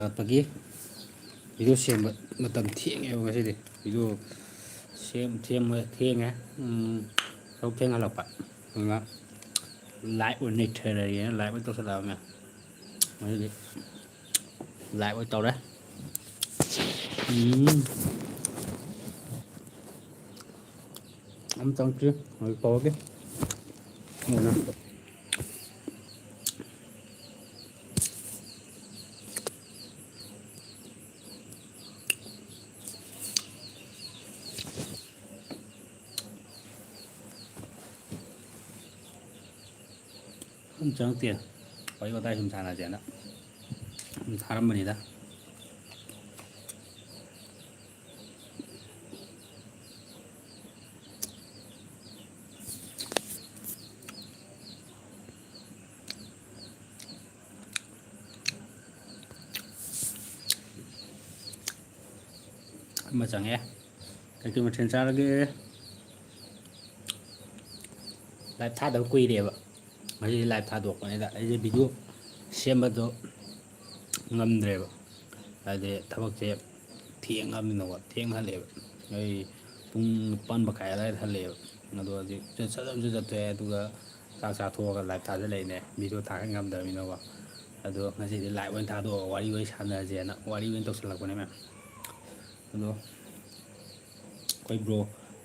ꯄꯒꯤ video ꯁꯦꯝꯕ ꯃꯇꯝ ꯊꯦꯡꯉꯦꯕ ꯉꯁꯤꯗꯤ ꯚꯤꯗꯤꯑꯣ ꯁꯦꯝꯕ ꯊꯦꯡꯉꯦ ꯊꯕꯛ ꯊꯦꯡꯍꯜꯂꯛꯄ ꯑꯗꯨꯅ ꯂꯥꯏꯚ ꯑꯣꯏꯅ ꯅꯩꯊꯔꯒꯦꯅ ꯂꯥꯏꯚ ꯑꯣꯏꯅ ꯇꯧꯁꯜꯂꯛꯑꯕꯅꯦ ꯉꯁꯤꯗꯤ ꯂꯥꯏꯚ ꯑꯣꯏꯅ ꯇꯧꯔꯦ ꯑꯝ ꯆꯪꯉꯛꯇ꯭ꯔꯤ ꯍꯧꯖꯤꯛ ꯇꯧꯔꯒꯦ ꯑꯝ ꯆꯪꯉꯛꯇꯦ ꯋꯥꯔꯤ ꯋꯥꯇꯥꯏ ꯁꯨꯝ ꯁꯥꯟꯅꯁꯦꯅ ꯊꯥꯔꯝꯕꯅꯤꯗ ꯑꯃ ꯆꯪꯉꯛꯑꯦ ꯀꯩꯀꯩ ꯃꯊꯦꯜ ꯆꯥꯔꯒꯦ ꯂꯥꯏꯚ ꯊꯥꯗꯕ ꯀꯨꯏꯔꯦꯕ ꯉꯁꯤꯗꯤ ꯂꯥꯏꯚ ꯊꯥꯗꯣꯛꯄꯅꯤꯗ ꯑꯩꯁꯦ ꯚꯤꯗꯤꯑꯣ ꯁꯦꯝꯕꯗꯣ ꯉꯝꯗ꯭ꯔꯦꯕ ꯍꯥꯏꯗꯤ ꯊꯕꯛꯁꯦ ꯊꯦꯡꯉꯕꯅꯤꯅꯀꯣ ꯊꯦꯡꯅ ꯍꯜꯂꯛꯑꯦꯕ ꯑꯩ ꯄꯨꯡ 9 ꯃꯈꯥꯏ ꯑꯗꯨꯋꯥꯏꯗ ꯍꯜꯂꯛꯑꯦꯕ ꯑꯗꯣ ꯍꯧꯖꯤꯛ ꯁꯠ ꯆꯠꯊꯣꯛꯑꯦ ꯑꯗꯨꯒ ꯆꯥꯛ ꯆꯥꯊꯣꯛꯑꯒ ꯂꯥꯏꯚ ꯊꯥꯖꯤꯜꯂꯛꯏꯅꯦ ꯚꯤꯗꯤꯑꯣ ꯊꯥꯒꯠ ꯉꯝꯗꯕꯅꯤꯅꯀꯣ ꯑꯗꯣ ꯉꯁꯤꯗꯤ ꯂꯥꯏꯚ ꯑꯣꯏꯅ ꯊꯥꯗꯣꯛꯑꯒ ꯋꯥꯔꯤ ꯁꯥꯟꯅꯔꯁꯦꯅ ꯋꯥꯔꯤ ꯑꯣꯏꯅ ꯇꯧꯁꯤꯜꯂꯛꯄꯅꯦ ꯃꯌꯥꯝ ꯑꯗꯣ ꯑꯩꯈꯣꯏ ꯕ꯭ꯔꯣ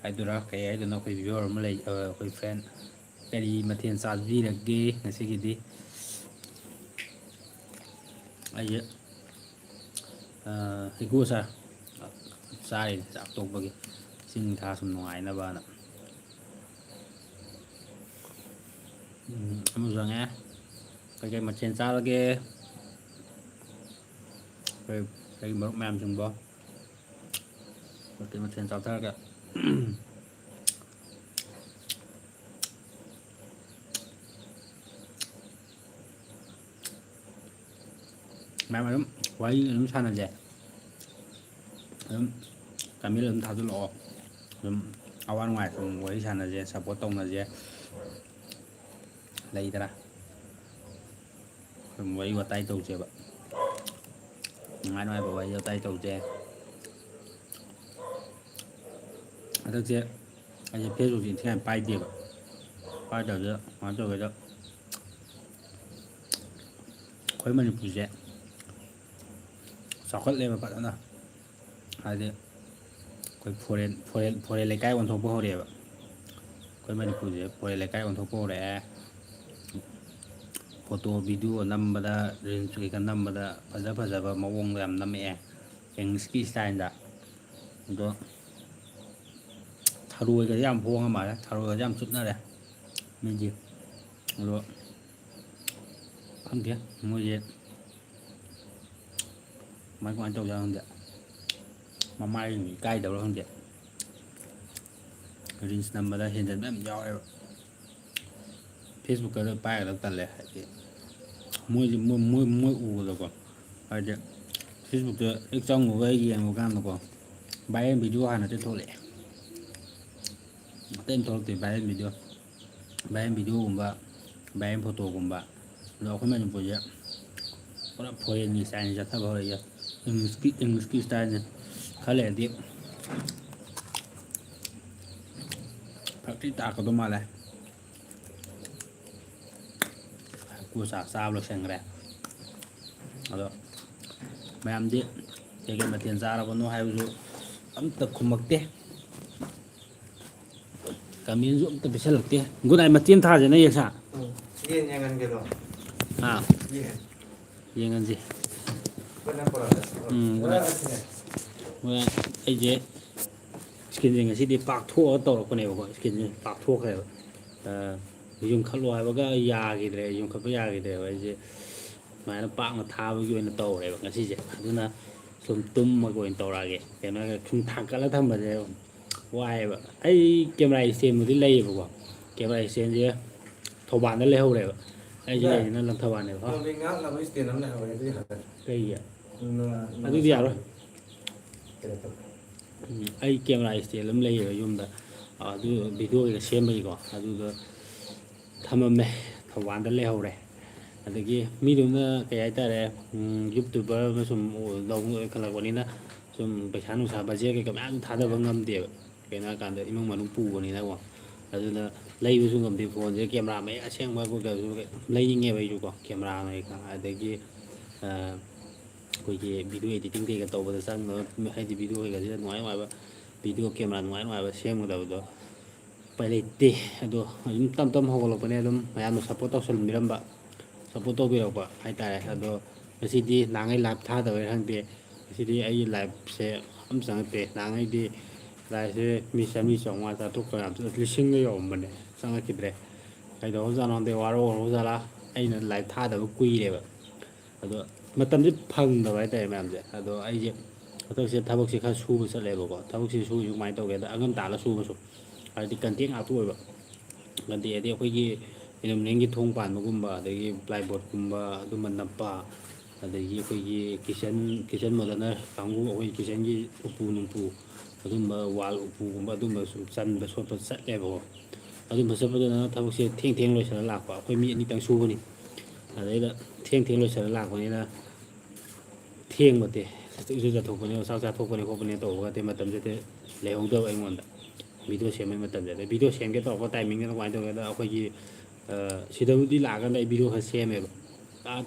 ꯍꯥꯏꯗꯨꯔꯥ ꯀꯩ ꯍꯥꯏꯗꯣꯏꯅꯣ ꯑꯩꯈꯣꯏ ꯚꯤꯌꯨꯋꯔ ꯑꯃ ꯂꯩ ꯑꯩꯈꯣꯏ ꯐ꯭ꯔꯦꯟ ꯀꯔꯤ ꯃꯊꯦꯜ ꯆꯥꯕꯤꯔꯒꯦ ꯉꯁꯤꯒꯤꯗꯤ ꯑꯩꯁꯦ ꯍꯩꯀꯨ ꯑꯆꯥꯔ ꯆꯥꯔꯤꯅꯤ ꯆꯥꯛ ꯇꯣꯛꯄꯒꯤ ꯆꯤꯡ ꯊꯥ ꯁꯨꯝ ꯅꯨꯡꯉꯥꯏꯅꯕꯅ ꯑꯃ ꯆꯪꯉꯛꯑꯦ ꯀꯩꯀꯩ ꯃꯊꯦꯜ ꯆꯥꯔꯒꯦ ꯑꯩꯈꯣꯏ ꯃꯔꯨꯞ ꯃꯌꯥꯝꯁꯤꯡꯕꯣ ꯀꯩ ꯃꯊꯦꯜ ꯆꯥꯊꯔꯒꯦ ꯃꯌꯥꯝ ꯑꯗꯨꯝ ꯋꯥꯔꯤ ꯑꯗꯨꯝ ꯁꯥꯟꯅꯁꯦ ꯑꯗꯨꯝ ꯀꯃꯦꯟ ꯑꯗꯨꯝ ꯊꯥꯖꯤꯜꯂꯛꯑꯣ ꯑꯗꯨꯝ ꯑꯋꯥ ꯅꯨꯡꯉꯥꯏ ꯁꯨꯝ ꯋꯥꯔꯤ ꯁꯥꯟꯅꯁꯦ ꯁꯞꯄꯣꯔꯠ ꯇꯧꯅꯁꯦ ꯂꯩꯗꯅ ꯁꯨꯝ ꯋꯥꯔꯤ ꯋꯥꯇꯥꯏ ꯇꯧꯁꯦꯕ ꯅꯨꯡꯉꯥꯏ ꯅꯨꯡꯉꯥꯏꯕ ꯋꯥꯔꯤ ꯋꯥꯇꯥꯏ ꯇꯧꯁꯦ ꯍꯟꯗꯛꯁꯦ ꯑꯩꯁꯦ ꯐꯦꯁꯕꯨꯛꯁꯦ ꯏꯟꯊꯤꯉꯥꯏ ꯄꯥꯏꯗꯦꯕ ꯄꯥꯏꯗꯕꯁꯤꯗ ꯀꯃꯥꯏꯅ ꯇꯧꯒꯦꯗ ꯑꯩꯈꯣꯏ ꯃꯅꯤꯄꯨꯔꯁꯦ ꯆꯥꯎꯈꯠꯂꯦꯕ ꯐꯖꯅ ꯍꯥꯏꯗꯤ ꯑꯩꯈꯣꯏ ꯐꯣꯔꯦꯟ ꯂꯩꯀꯥꯏ ꯑꯣꯟꯊꯣꯛꯄ ꯍꯧꯔꯛꯑꯦꯕ ꯑꯩꯈꯣꯏ ꯃꯅꯤꯄꯨꯔꯁꯦ ꯐꯣꯔꯦꯟ ꯂꯩꯀꯥꯏ ꯑꯣꯟꯊꯣꯛꯄ ꯍꯧꯔꯛꯑꯦ ꯐꯣꯇꯣ ꯚꯤꯗꯤꯑꯣ ꯅꯝꯕꯗ ꯔꯤꯜꯁ ꯀꯩꯀꯥ ꯅꯝꯕꯗ ꯐꯖꯕ ꯃꯑꯣꯡꯗ ꯌꯥꯝ ꯅꯝꯃꯛꯑꯦ ꯏꯪꯂꯤꯁꯀꯤ ꯏꯁꯇꯥꯏꯜꯗ ꯑꯗꯣ ꯊꯔꯣꯏꯒꯁꯦ ꯌꯥꯝ ꯍꯣꯡꯉ ꯃꯥꯜꯂꯦ ꯊꯔꯣꯏꯒꯁꯦ ꯌꯥꯝ ꯆꯨꯞꯅꯔꯦ ꯃꯤꯗꯤ ꯑꯗꯣ ꯈꯪꯗꯦ ꯃꯣꯏꯁꯦ ꯀꯃꯥꯏꯅ ꯇꯧꯖꯥꯠꯅꯣ ꯈꯪꯗꯦ ꯃꯃꯥꯏꯁꯤꯡ ꯏꯀꯥꯏꯗꯕ꯭ꯔꯥ ꯈꯪꯗꯦ ꯔꯤꯜꯁ ꯅꯝꯕꯗ ꯍꯦꯟꯖꯟꯕ ꯌꯥꯝ ꯌꯥꯎꯋꯦꯕ ꯐꯦꯁꯕꯨꯛꯀꯗ ꯄꯥꯏꯒꯗꯕ ꯇꯜꯂꯦ ꯍꯥꯏꯗꯤ ꯃꯣꯏ ꯎꯕꯗꯀꯣ ꯍꯥꯏꯗꯤ ꯐꯦꯁꯕꯨꯛꯇ ꯍꯦꯛ ꯆꯪꯉꯨꯕ ꯌꯦꯡꯉꯨ ꯀꯥꯟꯗꯀꯣ ꯚꯥꯏꯔꯦꯜ ꯚꯤꯗꯤꯑꯣ ꯍꯥꯟꯅ ꯊꯣꯛꯂꯛꯑꯦ ꯑꯇꯩ ꯑꯃ ꯊꯣꯛꯂꯛꯇꯦ ꯚꯥꯏꯔꯦꯜ ꯚꯤꯗꯤꯑꯣꯒꯨꯝꯕ ꯚꯥꯏꯔꯦꯜ ꯐꯣꯇꯣꯒꯨꯝꯕ ꯑꯗꯣ ꯑꯩꯈꯣꯏ ꯃꯅꯤꯄꯨꯔꯁꯦ ꯄꯨꯔꯥ ꯐꯣꯔꯦꯟꯒꯤ ꯏꯁꯇꯥꯏꯜ ꯆꯠꯊꯕ ꯍꯧꯔꯛꯏꯁꯦ ꯏꯪꯂꯤꯁꯀꯤ ꯏꯁꯇꯥꯏꯜꯁꯦ ꯈꯔ ꯂꯩꯔꯗꯤ ꯐꯔꯛ ꯊꯤ ꯇꯥꯔꯛꯀꯗꯧ ꯃꯥꯜꯂꯦ ꯍꯩꯀꯨ ꯑꯆꯥꯔ ꯆꯥꯕ ꯂꯣꯏꯁꯤꯟꯈ꯭ꯔꯦ ꯑꯗꯣ ꯃꯌꯥꯝꯗꯤ ꯀꯩꯀꯩ ꯃꯊꯦꯜ ꯆꯥꯔꯕꯅꯣ ꯍꯥꯏꯕꯁꯨ ꯑꯝꯇ ꯈꯨꯝꯃꯛꯇꯦ ꯀꯃꯦꯟꯁꯨ ꯑꯝꯇ ꯄꯤꯁꯜꯂꯛꯇꯦ ꯒꯨꯗ ꯅꯥꯏꯠ ꯃꯇꯦꯝ ꯊꯥꯁꯤꯅ ꯌꯦꯁꯥ ꯌꯦꯟ ꯌꯦꯡꯍꯟꯒꯦꯔꯣ ꯌꯦꯟ ꯌꯦꯡꯍꯟꯁꯤ ꯒꯨꯗ ꯅꯥꯏꯠ ꯄꯨꯔꯛꯑꯒꯦ ꯑꯩꯁꯦ ꯏꯁꯀꯤꯟꯁꯦ ꯉꯁꯤꯗꯤ ꯄꯥꯛꯊꯣꯛꯑꯒ ꯇꯧꯔꯛꯄꯅꯦꯕꯀꯣ ꯏꯁꯀꯤꯟꯁꯦ ꯄꯥꯛꯊꯣꯛꯈ꯭ꯔꯦꯕ ꯌꯨꯝꯈꯠꯂꯣ ꯍꯥꯏꯕꯒ ꯌꯥꯈꯤꯗ꯭ꯔꯦ ꯌꯨꯝꯈꯠꯄ ꯌꯥꯈꯤꯗ꯭ꯔꯦꯕ ꯑꯩꯁꯦ ꯁꯨꯃꯥꯏꯅ ꯄꯥꯛꯅ ꯊꯥꯕꯒꯤ ꯑꯣꯏꯅ ꯇꯧꯔꯦꯕ ꯉꯁꯤꯁꯦ ꯑꯗꯨꯅ ꯁꯨꯝ ꯇꯨꯝꯃꯒ ꯑꯣꯏꯅ ꯇꯧꯔꯛꯑꯒꯦ ꯀꯩꯅꯣ ꯍꯥꯏꯔꯒ ꯁꯨꯝ ꯊꯥꯡꯀꯠꯂ ꯊꯝꯕꯁꯦ ꯋꯥꯏꯑꯦꯕ ꯑꯩ ꯀꯦꯃꯦꯔꯥ ꯏꯁꯇꯦꯟꯕꯨꯗꯤ ꯂꯩꯌꯦꯕꯀꯣ ꯀꯦꯃꯦꯔꯥ ꯏꯁꯇꯦꯟꯁꯦ ꯊꯧꯕꯥꯜꯗ ꯂꯩꯍꯧꯔꯦꯕ ꯑꯩꯁꯦ ꯂꯩꯔꯤꯁꯤꯅ ꯂꯪꯊꯕꯥꯜꯅꯦꯕ ꯉꯥꯛꯅꯕ ꯏꯁꯇꯦꯟ ꯑꯃ ꯂꯩꯍꯧꯋꯦ ꯑꯗꯨꯗꯤ ꯀꯩꯒꯤ ꯑꯗꯨꯗꯤ ꯌꯥꯔꯣꯏ ꯑꯩ ꯀꯦꯃꯦꯔꯥ ꯏꯁꯇꯦꯟ ꯑꯃ ꯂꯩꯌꯦꯕ ꯌꯨꯝꯗ ꯑꯗꯨ ꯚꯤꯗꯤꯑꯣ ꯀꯩꯀꯥ ꯁꯦꯝꯕꯒꯤꯀꯣ ꯑꯗꯨꯗ ꯊꯝꯃꯝꯃꯦ ꯊꯧꯕꯥꯜꯗ ꯂꯩꯍꯧꯔꯦ ꯑꯗꯒꯤ ꯃꯤꯗꯨꯅ ꯀꯩ ꯍꯥꯏꯇꯥꯔꯦ ꯌꯨꯇꯨꯕꯔ ꯑꯃ ꯁꯨꯝ ꯈꯜꯂꯛꯄꯅꯤꯅ ꯁꯨꯝ ꯄꯩꯁꯥ ꯅꯨꯡꯁꯥ ꯕꯖꯦꯠ ꯀꯩꯀꯥ ꯃꯌꯥꯝ ꯊꯥꯗꯕ ꯉꯝꯗꯦꯕ ꯀꯩꯅꯣ ꯍꯥꯏꯔꯀꯥꯟꯗ ꯏꯃꯨꯡ ꯃꯅꯨꯡ ꯄꯨꯕꯅꯤꯅꯀꯣ ꯑꯗꯨꯅ ꯂꯩꯕꯁꯨ ꯉꯝꯗꯦ ꯐꯣꯟꯁꯦ ꯀꯦꯃꯦꯔꯥ ꯃꯌꯦꯛ ꯑꯁꯦꯡꯕ ꯂꯩꯅꯤꯡꯉꯦꯕ ꯑꯩꯁꯨꯀꯣ ꯀꯦꯃꯦꯔꯥ ꯑꯗꯒꯤ ꯑꯩꯈꯣꯏꯒꯤ ꯚꯤꯗꯤꯑꯣ ꯏꯗꯤꯇꯤꯡ ꯀꯩꯀꯥ ꯇꯧꯕꯗ ꯆꯪꯕ ꯍꯥꯏꯗꯤ ꯚꯤꯗꯤꯑꯣ ꯀꯩꯀꯥꯁꯤꯗ ꯅꯨꯡꯉꯥꯏ ꯅꯨꯡꯉꯥꯏꯕ ꯚꯤꯗꯤꯑꯣ ꯀꯦꯃꯦꯔꯥ ꯅꯨꯡꯉꯥꯏ ꯅꯨꯡꯉꯥꯏꯕ ꯁꯦꯝꯒꯗꯕꯗꯣ ꯎꯄꯥꯏ ꯂꯩꯇꯦ ꯑꯗꯣ ꯑꯗꯨꯝ ꯇꯞ ꯇꯞ ꯍꯧꯒꯠꯂꯛꯄꯅꯦ ꯑꯗꯨꯝ ꯃꯌꯥꯝꯅ ꯁꯞꯄꯣꯔꯠ ꯇꯧꯁꯟꯕꯤꯔꯝꯕ ꯁꯞꯄꯣꯔꯠ ꯇꯧꯕꯤꯔꯛꯄ ꯍꯥꯏꯇꯥꯔꯦ ꯑꯗꯣ ꯉꯁꯤꯗꯤ ꯅꯍꯥꯟꯒꯩ ꯂꯥꯏꯞ ꯊꯥꯗꯕꯩꯔ ꯈꯪꯗꯦ ꯉꯁꯤꯗꯤ ꯑꯩꯒꯤ ꯂꯥꯏꯞꯁꯦ ꯑꯝ ꯆꯪꯉꯛꯇꯦ ꯅꯍꯥꯟꯒꯩꯗꯤ ꯂꯥꯏꯞꯁꯦ ꯃꯤ ꯆꯥꯝꯃꯔꯤ ꯆꯥꯝꯃꯉꯥ ꯆꯥꯇ꯭ꯔꯨꯛꯀ ꯂꯤꯁꯤꯡꯒ ꯌꯧꯔꯝꯕꯅꯦ ꯆꯪꯉꯛꯈꯤꯗ꯭ꯔꯦ ꯀꯩꯗꯧꯔꯖꯥꯠꯅꯣ ꯈꯪꯗꯦ ꯋꯥꯔꯧꯔꯖꯥꯠꯂꯥ ꯑꯩꯅ ꯂꯥꯏꯞ ꯊꯥꯗꯕ ꯀꯨꯏꯔꯦꯕ ꯑꯗꯣ ꯃꯇꯝꯁꯦ ꯐꯪꯗꯕ ꯍꯥꯏꯇꯥꯔꯦ ꯃꯌꯥꯝꯁꯦ ꯑꯗꯣ ꯑꯩꯁꯦ ꯍꯟꯗꯛꯁꯦ ꯊꯕꯛꯁꯦ ꯈꯔ ꯁꯨꯕ ꯆꯠꯂꯦꯕꯀꯣ ꯊꯕꯛꯁꯦ ꯁꯨꯕꯁꯤ ꯀꯃꯥꯏꯅ ꯇꯧꯒꯦꯗ ꯑꯉꯝ ꯇꯥꯜꯂ ꯁꯨꯕꯁꯨ ꯍꯥꯏꯗꯤ ꯀꯟꯇꯦꯛ ꯉꯥꯛꯇ ꯑꯣꯏꯕ ꯀꯟꯇꯦꯛ ꯍꯥꯏꯗꯤ ꯑꯩꯈꯣꯏꯒꯤ ꯏꯂꯨꯃꯤꯅꯤꯌꯝꯒꯤ ꯊꯣꯡ ꯄꯥꯟꯕꯒꯨꯝꯕ ꯑꯗꯒꯤ ꯄ꯭ꯂꯥꯏꯕꯣꯔꯠꯀꯨꯝꯕ ꯑꯗꯨꯝꯕ ꯅꯞꯄ ꯑꯗꯒꯤ ꯑꯩꯈꯣꯏꯒꯤ ꯀꯤꯠꯆꯟ ꯃꯣꯗꯔꯅꯔ ꯀꯥꯡꯕꯨ ꯑꯩꯈꯣꯏ ꯀꯤꯠꯆꯟꯒꯤ ꯎꯄꯨ ꯅꯨꯡꯄꯨ ꯑꯗꯨꯝꯕ ꯋꯥꯜ ꯎꯄꯨꯒꯨꯝꯕ ꯑꯗꯨꯝꯕ ꯁꯨꯝ ꯆꯟꯕ ꯈꯣꯠꯄ ꯆꯠꯂꯦꯕꯀꯣ ꯑꯗꯨꯝꯕ ꯆꯠꯄꯗꯨꯅ ꯊꯕꯛꯁꯦ ꯊꯦꯡ ꯊꯦꯡ ꯂꯣꯏꯁꯤꯜꯂ ꯂꯥꯛꯄ ꯑꯩꯈꯣꯏ ꯃꯤ ꯑꯅꯤꯇꯪ ꯁꯨꯕꯅꯤ ꯑꯗꯩꯗ ꯊꯦꯡ ꯊꯦꯡ ꯂꯣꯏꯁꯤꯜꯂ ꯂꯥꯛꯄꯅꯤꯅ ꯊꯦꯡꯕꯗꯤ ꯏꯔꯨ ꯆꯠꯊꯣꯛꯄꯅꯦ ꯆꯥꯛ ꯆꯥꯊꯣꯛꯄꯅꯦ ꯈꯣꯠꯄꯅꯦ ꯇꯧꯕꯒꯗꯤ ꯃꯇꯝꯁꯤꯗꯤ ꯂꯩꯍꯧꯗꯕ ꯑꯩꯉꯣꯟꯗ ꯚꯤꯗꯤꯑꯣ ꯁꯦꯝꯕꯩ ꯃꯇꯝꯁꯦ ꯑꯗꯩ ꯚꯤꯗꯤꯑꯣ ꯁꯦꯝꯒꯦ ꯇꯧꯔꯛꯄ ꯇꯥꯏꯃꯤꯡꯗꯨꯅ ꯀꯃꯥꯏꯅ ꯇꯧꯒꯦꯗ ꯑꯩꯈꯣꯏꯒꯤ ꯁꯤꯗꯕꯨꯗꯤ ꯂꯥꯛꯑꯀꯥꯟꯗ ꯑꯩ ꯚꯤꯗꯤꯑꯣ ꯈꯔ ꯁꯦꯝꯃꯦꯕ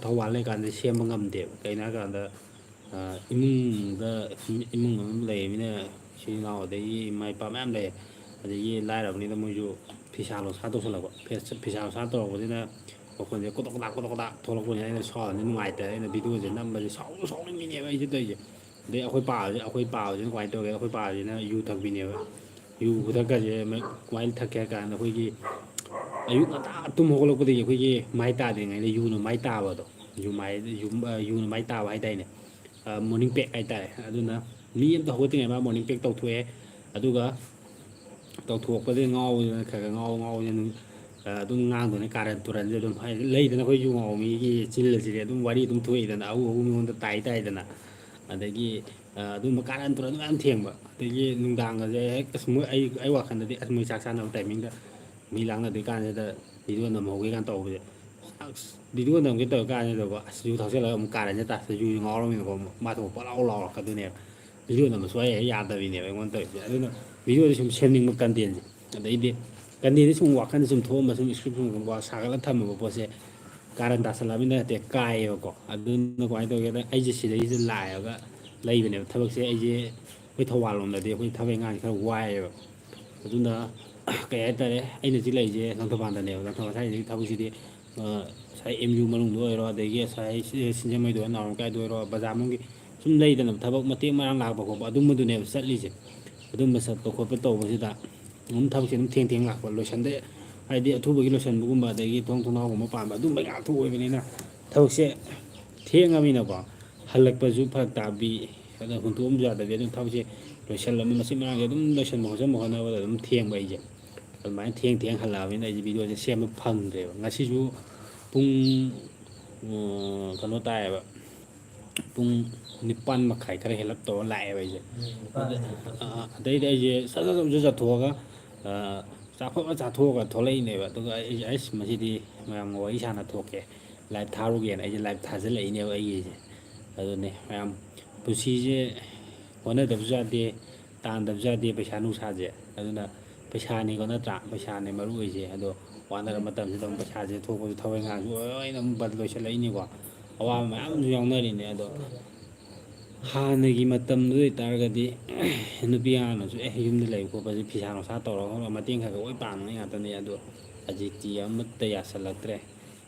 ꯊꯧꯕꯥꯜ ꯂꯩꯀꯥꯟꯗ ꯁꯦꯝꯕ ꯉꯝꯗꯦꯕ ꯀꯩꯅꯣ ꯍꯥꯏꯀꯥꯟꯗ ꯏꯃꯨꯡꯗ ꯏꯃꯨꯡ ꯑꯃ ꯂꯩꯔꯃꯤꯅ ꯏꯆꯤꯜ ꯏꯅꯥꯎ ꯑꯗꯒꯤ ꯏꯃꯥ ꯏꯄꯥ ꯃꯌꯥꯝ ꯂꯩ ꯑꯗꯒꯤ ꯂꯥꯏꯔꯕꯅꯤꯅ ꯃꯣꯏꯁꯨ ꯐꯤꯁꯥ ꯂꯣꯟꯁꯥ ꯇꯧꯁꯜꯂꯛꯄ ꯐꯤꯁꯥ ꯂꯣꯟꯁꯥ ꯇꯧꯔꯛꯄꯁꯤꯅ ꯃꯈꯣꯏꯁꯦ ꯀꯣꯇꯣꯛ ꯀꯣꯇꯥꯛ ꯊꯣꯛꯂꯛꯄꯅꯤ ꯑꯩꯅ ꯁꯥꯎꯟꯁꯦ ꯅꯨꯡꯉꯥꯏꯇ꯭ꯔꯦ ꯑꯩꯅ ꯚꯤꯗꯤꯑꯣꯁꯦ ꯅꯝꯕꯁꯦ ꯁꯥꯎꯅꯤꯡꯉꯤꯅꯦꯕ ꯑꯩꯁꯦ ꯇꯧꯔꯤꯁꯦ ꯑꯗꯩ ꯑꯩꯈꯣꯏ ꯄꯥꯕꯁꯤꯅ ꯀꯃꯥꯏꯅ ꯇꯧꯒꯦ ꯑꯩꯈꯣꯏ ꯄꯥꯕꯁꯤꯅ ꯌꯨ ꯊꯛꯄꯤꯅꯦꯕ ꯌꯨ ꯈꯨꯊꯛꯀꯁꯦ ꯀꯃꯥꯏꯅ ꯊꯛꯀꯦ ꯍꯥꯏ ꯀꯥꯟꯗ ꯑꯩꯈꯣꯏꯒꯤ ꯑꯌꯨꯛ ꯉꯟꯇꯥ ꯇꯨꯝ ꯍꯧꯒꯠꯂꯛꯄꯗꯒꯤ ꯑꯩꯈꯣꯏꯒꯤ ꯃꯥꯏ ꯇꯥꯗ꯭ꯔꯤꯉꯩꯗ ꯌꯨꯅ ꯃꯥꯏ ꯇꯥꯕꯗꯣ ꯌꯨꯅ ꯃꯥꯏ ꯇꯥꯕ ꯍꯥꯏꯇꯥꯔꯦꯅꯦ ꯃꯣꯔꯅꯤꯡ ꯄꯦꯛ ꯍꯥꯏꯇꯥꯔꯦ ꯑꯗꯨꯅ ꯃꯤ ꯑꯃꯇ ꯍꯧꯒꯠꯇ꯭ꯔꯤꯉꯩ ꯃꯥ ꯃꯣꯔꯅꯤꯡ ꯄꯦꯛ ꯇꯧꯊꯣꯛꯑꯦ ꯑꯗꯨꯒ ꯇꯧꯊꯣꯛꯄꯗꯒꯤ ꯉꯥꯎꯕꯗꯅ ꯈꯔ ꯉꯥꯎꯕꯁꯤꯅ ꯑꯗꯨꯝ ꯉꯥꯡꯗꯣꯏꯅꯦ ꯀꯥꯔꯟ ꯇꯨꯔꯟꯁꯦ ꯑꯗꯨꯝ ꯍꯥꯏꯗꯤ ꯂꯩꯗꯅ ꯑꯩꯈꯣꯏ ꯌꯨ ꯉꯥꯎꯕ ꯃꯤꯒꯤ ꯆꯤꯜꯂꯁꯤꯗꯤ ꯑꯗꯨꯝ ꯋꯥꯔꯤ ꯑꯗꯨꯝ ꯊꯣꯛꯏꯗꯅ ꯑꯎ ꯃꯤꯉꯣꯟꯗ ꯇꯥꯏꯗꯅ ꯑꯗꯒꯤ ꯑꯗꯨꯝꯕ ꯀꯥꯔꯟ ꯇꯨꯔꯟ ꯃꯌꯥꯝ ꯊꯦꯡꯕ ꯑꯗꯒꯤ ꯅꯨꯡꯗꯥꯡꯒꯁꯦ ꯍꯦꯛ ꯑꯁ ꯃꯣꯏ ꯑꯩ ꯋꯥꯈꯜꯗꯗꯤ ꯑꯁ ꯃꯣꯏ ꯆꯥꯛ ꯆꯥꯅꯕ ꯇꯥꯏꯃꯤꯡꯗ ꯃꯤ ꯂꯥꯡꯅꯗ꯭ꯔꯤ ꯀꯥꯟꯁꯤꯗ ꯚꯤꯗꯤꯑꯣ ꯅꯝꯍꯧꯒꯦ ꯀꯥꯟ ꯇꯧꯕꯁꯦ ꯚꯤꯗꯤꯑꯣ ꯅꯝꯒꯦ ꯇꯧꯔ ꯀꯥꯟꯁꯤꯗꯀꯣ ꯑꯁ ꯌꯨ ꯊꯛꯆꯜꯂꯒ ꯑꯃꯨꯛ ꯀꯥꯔꯟꯁꯦ ꯌꯨ ꯉꯥꯎꯔꯝꯃꯤꯅꯀꯣ ꯃꯥꯊꯣꯛ ꯄꯂꯥꯎ ꯂꯥꯎꯔꯛꯀꯗꯣꯏꯅꯦꯕ ꯚꯤꯗꯤꯑꯣ ꯅꯝꯕ ꯁꯨꯡꯌꯥ ꯍꯦꯛ ꯌꯥꯗꯕꯤꯅꯦꯕ ꯑꯩꯉꯣꯟꯗ ꯇꯧꯔꯤꯁꯦ ꯑꯗꯨꯅ ꯚꯤꯗꯤꯑꯣꯁꯦ ꯁꯨꯝ ꯁꯦꯝꯅꯤꯡꯕ ꯀꯟꯇꯦꯟꯁꯦ ꯑꯗꯩꯗꯤ ꯀꯟꯇꯦꯟꯁꯦ ꯁꯨꯝ ꯋꯥꯈꯜꯗ ꯁꯨꯝ ꯊꯣꯛꯑꯝꯕ ꯁꯨꯝ ꯏꯁꯀ꯭ꯔꯤꯞ ꯁꯨꯝ ꯁꯥꯒꯠꯂꯒ ꯊꯝꯃꯕ ꯄꯣꯠꯁꯦ ꯀꯥꯔꯟ ꯇꯥꯁꯜꯂꯛꯑꯕꯅꯤꯅ ꯅꯠꯇꯦ ꯀꯥꯏꯌꯦꯕꯀꯣ ꯑꯗꯨꯅ ꯀꯃꯥꯏꯅ ꯇꯧꯒꯦꯗ ꯑꯩꯁꯦ ꯁꯤꯗꯩꯁꯤꯗ ꯂꯥꯛꯑꯒ ꯂꯩꯕꯅꯦꯕ ꯊꯕꯛꯁꯦ ꯑꯩꯁꯦ ꯑꯩꯈꯣꯏ ꯊꯧꯕꯥꯜ ꯂꯣꯝꯗꯗꯤ ꯑꯩꯈꯣꯏ ꯊꯕꯛ ꯏꯪꯈꯥꯡꯁꯦ ꯈꯔ ꯋꯥꯏꯑꯦꯕ ꯑꯗꯨꯅ ꯀꯩ ꯍꯥꯏꯇꯥꯔꯦ ꯑꯩꯅ ꯍꯧꯖꯤꯛ ꯂꯩꯔꯤꯁꯦ ꯂꯪꯊꯕꯥꯜꯗꯅꯦꯕ ꯂꯪꯊꯕꯥꯜ ꯁ꯭ꯋꯥꯏꯗꯒꯤ ꯊꯕꯛꯁꯤꯗꯤ ꯉꯁꯥꯏ ꯑꯦꯝ ꯌꯨ ꯃꯅꯨꯡꯗ ꯑꯣꯏꯔꯣ ꯑꯗꯒꯤ ꯉꯁꯥꯏ ꯁꯤꯡꯖꯃꯩꯗ ꯑꯣꯏꯔꯣ ꯅꯥꯎꯔꯝ ꯀꯥꯏꯗ ꯑꯣꯏꯔꯣ ꯕꯖꯥꯔ ꯃꯅꯨꯡꯒꯤ ꯁꯨꯝ ꯂꯩꯗꯅ ꯊꯕꯛ ꯃꯇꯦꯛ ꯃꯔꯥꯡ ꯂꯥꯛꯄ ꯈꯣꯠꯄ ꯑꯗꯨꯝꯕꯗꯨꯅꯦꯕ ꯆꯠꯂꯤꯁꯦ ꯑꯗꯨꯝꯕ ꯆꯠꯄ ꯈꯣꯠꯄ ꯇꯧꯕꯁꯤꯗ ꯑꯗꯨꯝ ꯊꯕꯛꯁꯦ ꯑꯗꯨꯝ ꯊꯦꯡ ꯊꯦꯡ ꯂꯥꯛꯄ ꯂꯣꯏꯁꯟꯗꯦ ꯍꯥꯏꯗꯤ ꯑꯊꯨꯕꯒꯤ ꯂꯣꯏꯁꯤꯟꯕꯒꯨꯝꯕ ꯑꯗꯒꯤ ꯊꯣꯡ ꯊꯣꯡꯅꯥꯎꯒꯨꯝꯕ ꯄꯥꯟꯕ ꯑꯗꯨꯝꯕ ꯉꯥꯛꯇ ꯑꯣꯏꯕꯅꯤꯅ ꯊꯕꯛꯁꯦ ꯊꯦꯡꯉꯃꯤꯅꯀꯣ ꯍꯜꯂꯛꯄꯁꯨ ꯐꯔꯛ ꯇꯥꯕꯤ ꯑꯗ ꯍꯨꯟꯇꯣꯛꯑꯝꯁꯨ ꯌꯥꯗꯕꯤ ꯑꯗꯨꯝ ꯊꯕꯛꯁꯦ ꯂꯣꯏꯁꯤꯜꯂꯝꯕ ꯃꯆꯤꯠ ꯃꯔꯥꯡꯁꯦ ꯑꯗꯨꯝ ꯂꯣꯏꯁꯤꯟꯕ ꯈꯣꯠꯆꯟꯕ ꯍꯣꯠꯅꯕꯗ ꯑꯗꯨꯝ ꯊꯦꯡꯕ ꯑꯩꯁꯦ ꯑꯗꯨꯃꯥꯏꯅ ꯊꯦꯡ ꯍꯜꯂꯛꯑꯕꯅꯤꯅ ꯑꯩꯁꯦ ꯚꯤꯗꯤꯑꯣꯁꯦ ꯁꯦꯝꯕ ꯐꯪꯗ꯭ꯔꯦꯕ ꯉꯁꯤꯁꯨ ꯄꯨꯡ ꯀꯩꯅꯣ ꯇꯥꯏꯌꯦꯕ ꯄꯨꯡ 9:30 ꯈꯔ ꯍꯦꯜꯂꯞ ꯇꯧꯔ ꯂꯥꯛꯑꯦꯕ ꯑꯩꯁꯦ ꯑꯗꯩꯗꯤ ꯑꯩꯁꯦ ꯁꯠ ꯆꯠꯊꯣꯛꯑꯒ ꯆꯥꯊꯣꯛꯑꯒ ꯊꯣꯛꯂꯛꯏꯅꯦꯕ ꯑꯗꯨꯒ ꯑꯩꯁꯦ ꯑꯩꯁ ꯃꯁꯤꯗꯤ ꯃꯌꯥꯝꯒ ꯋꯥꯔꯤ ꯁꯥꯟꯅ ꯊꯣꯛꯀꯦ ꯂꯥꯏꯞ ꯊꯥꯔꯨꯒꯦꯅ ꯑꯩꯁꯦ ꯂꯥꯏꯞ ꯊꯥꯖꯤꯜꯂꯛꯏꯅꯦꯕ ꯑꯩꯒꯤꯁꯦ ꯑꯗꯨꯅꯦ ꯃꯌꯥꯝ ꯄꯨꯟꯁꯤꯁꯦ ꯍꯣꯠꯅꯗꯕꯁꯨ ꯌꯥꯗꯦ ꯇꯥꯟꯗꯕꯁꯨ ꯌꯥꯗꯦ ꯄꯩꯁꯥ ꯅꯨꯡꯁꯥꯁꯦ ꯑꯗꯨꯅ ꯄꯩꯁꯥꯅꯤꯀꯣ ꯅꯠꯇ꯭ꯔꯥ ꯄꯩꯁꯥꯅꯦ ꯃꯔꯨ ꯑꯣꯏꯁꯦ ꯑꯗꯣ ꯋꯥꯅꯔ ꯃꯇꯝꯁꯤꯗ ꯑꯃꯨꯛ ꯄꯩꯁꯥꯁꯦ ꯊꯣꯛꯄꯁꯨ ꯊꯕꯛ ꯏꯪꯈꯥꯡꯁꯨ ꯂꯣꯏꯅ ꯑꯃꯨꯛ ꯂꯣꯏꯁꯤꯜꯂꯛꯏꯅꯤꯀꯣ ꯑꯋꯥꯕ ꯃꯌꯥꯝꯁꯨ ꯌꯥꯎꯅꯔꯤꯅꯦ ꯑꯗꯣ ꯍꯥꯟꯅꯒꯤ ꯃꯇꯝꯗꯨ ꯑꯣꯏꯇꯥꯔꯒꯗꯤ ꯅꯨꯄꯤ ꯑꯉꯥꯡꯅꯁꯨ ꯌꯨꯝꯗ ꯂꯩꯕ ꯈꯣꯠꯄꯁꯤ ꯐꯤꯁꯥ ꯅꯨꯡꯁꯥ ꯇꯧꯔꯒ ꯃꯇꯦꯡ ꯈꯔ ꯂꯣꯏ ꯄꯥꯡꯅꯉꯥꯏ ꯉꯥꯛꯇꯅꯤ ꯑꯗꯣ ꯍꯧꯖꯤꯛꯇꯤ ꯑꯃꯠꯇ ꯌꯥꯁꯜꯂꯛꯇ꯭ꯔꯦ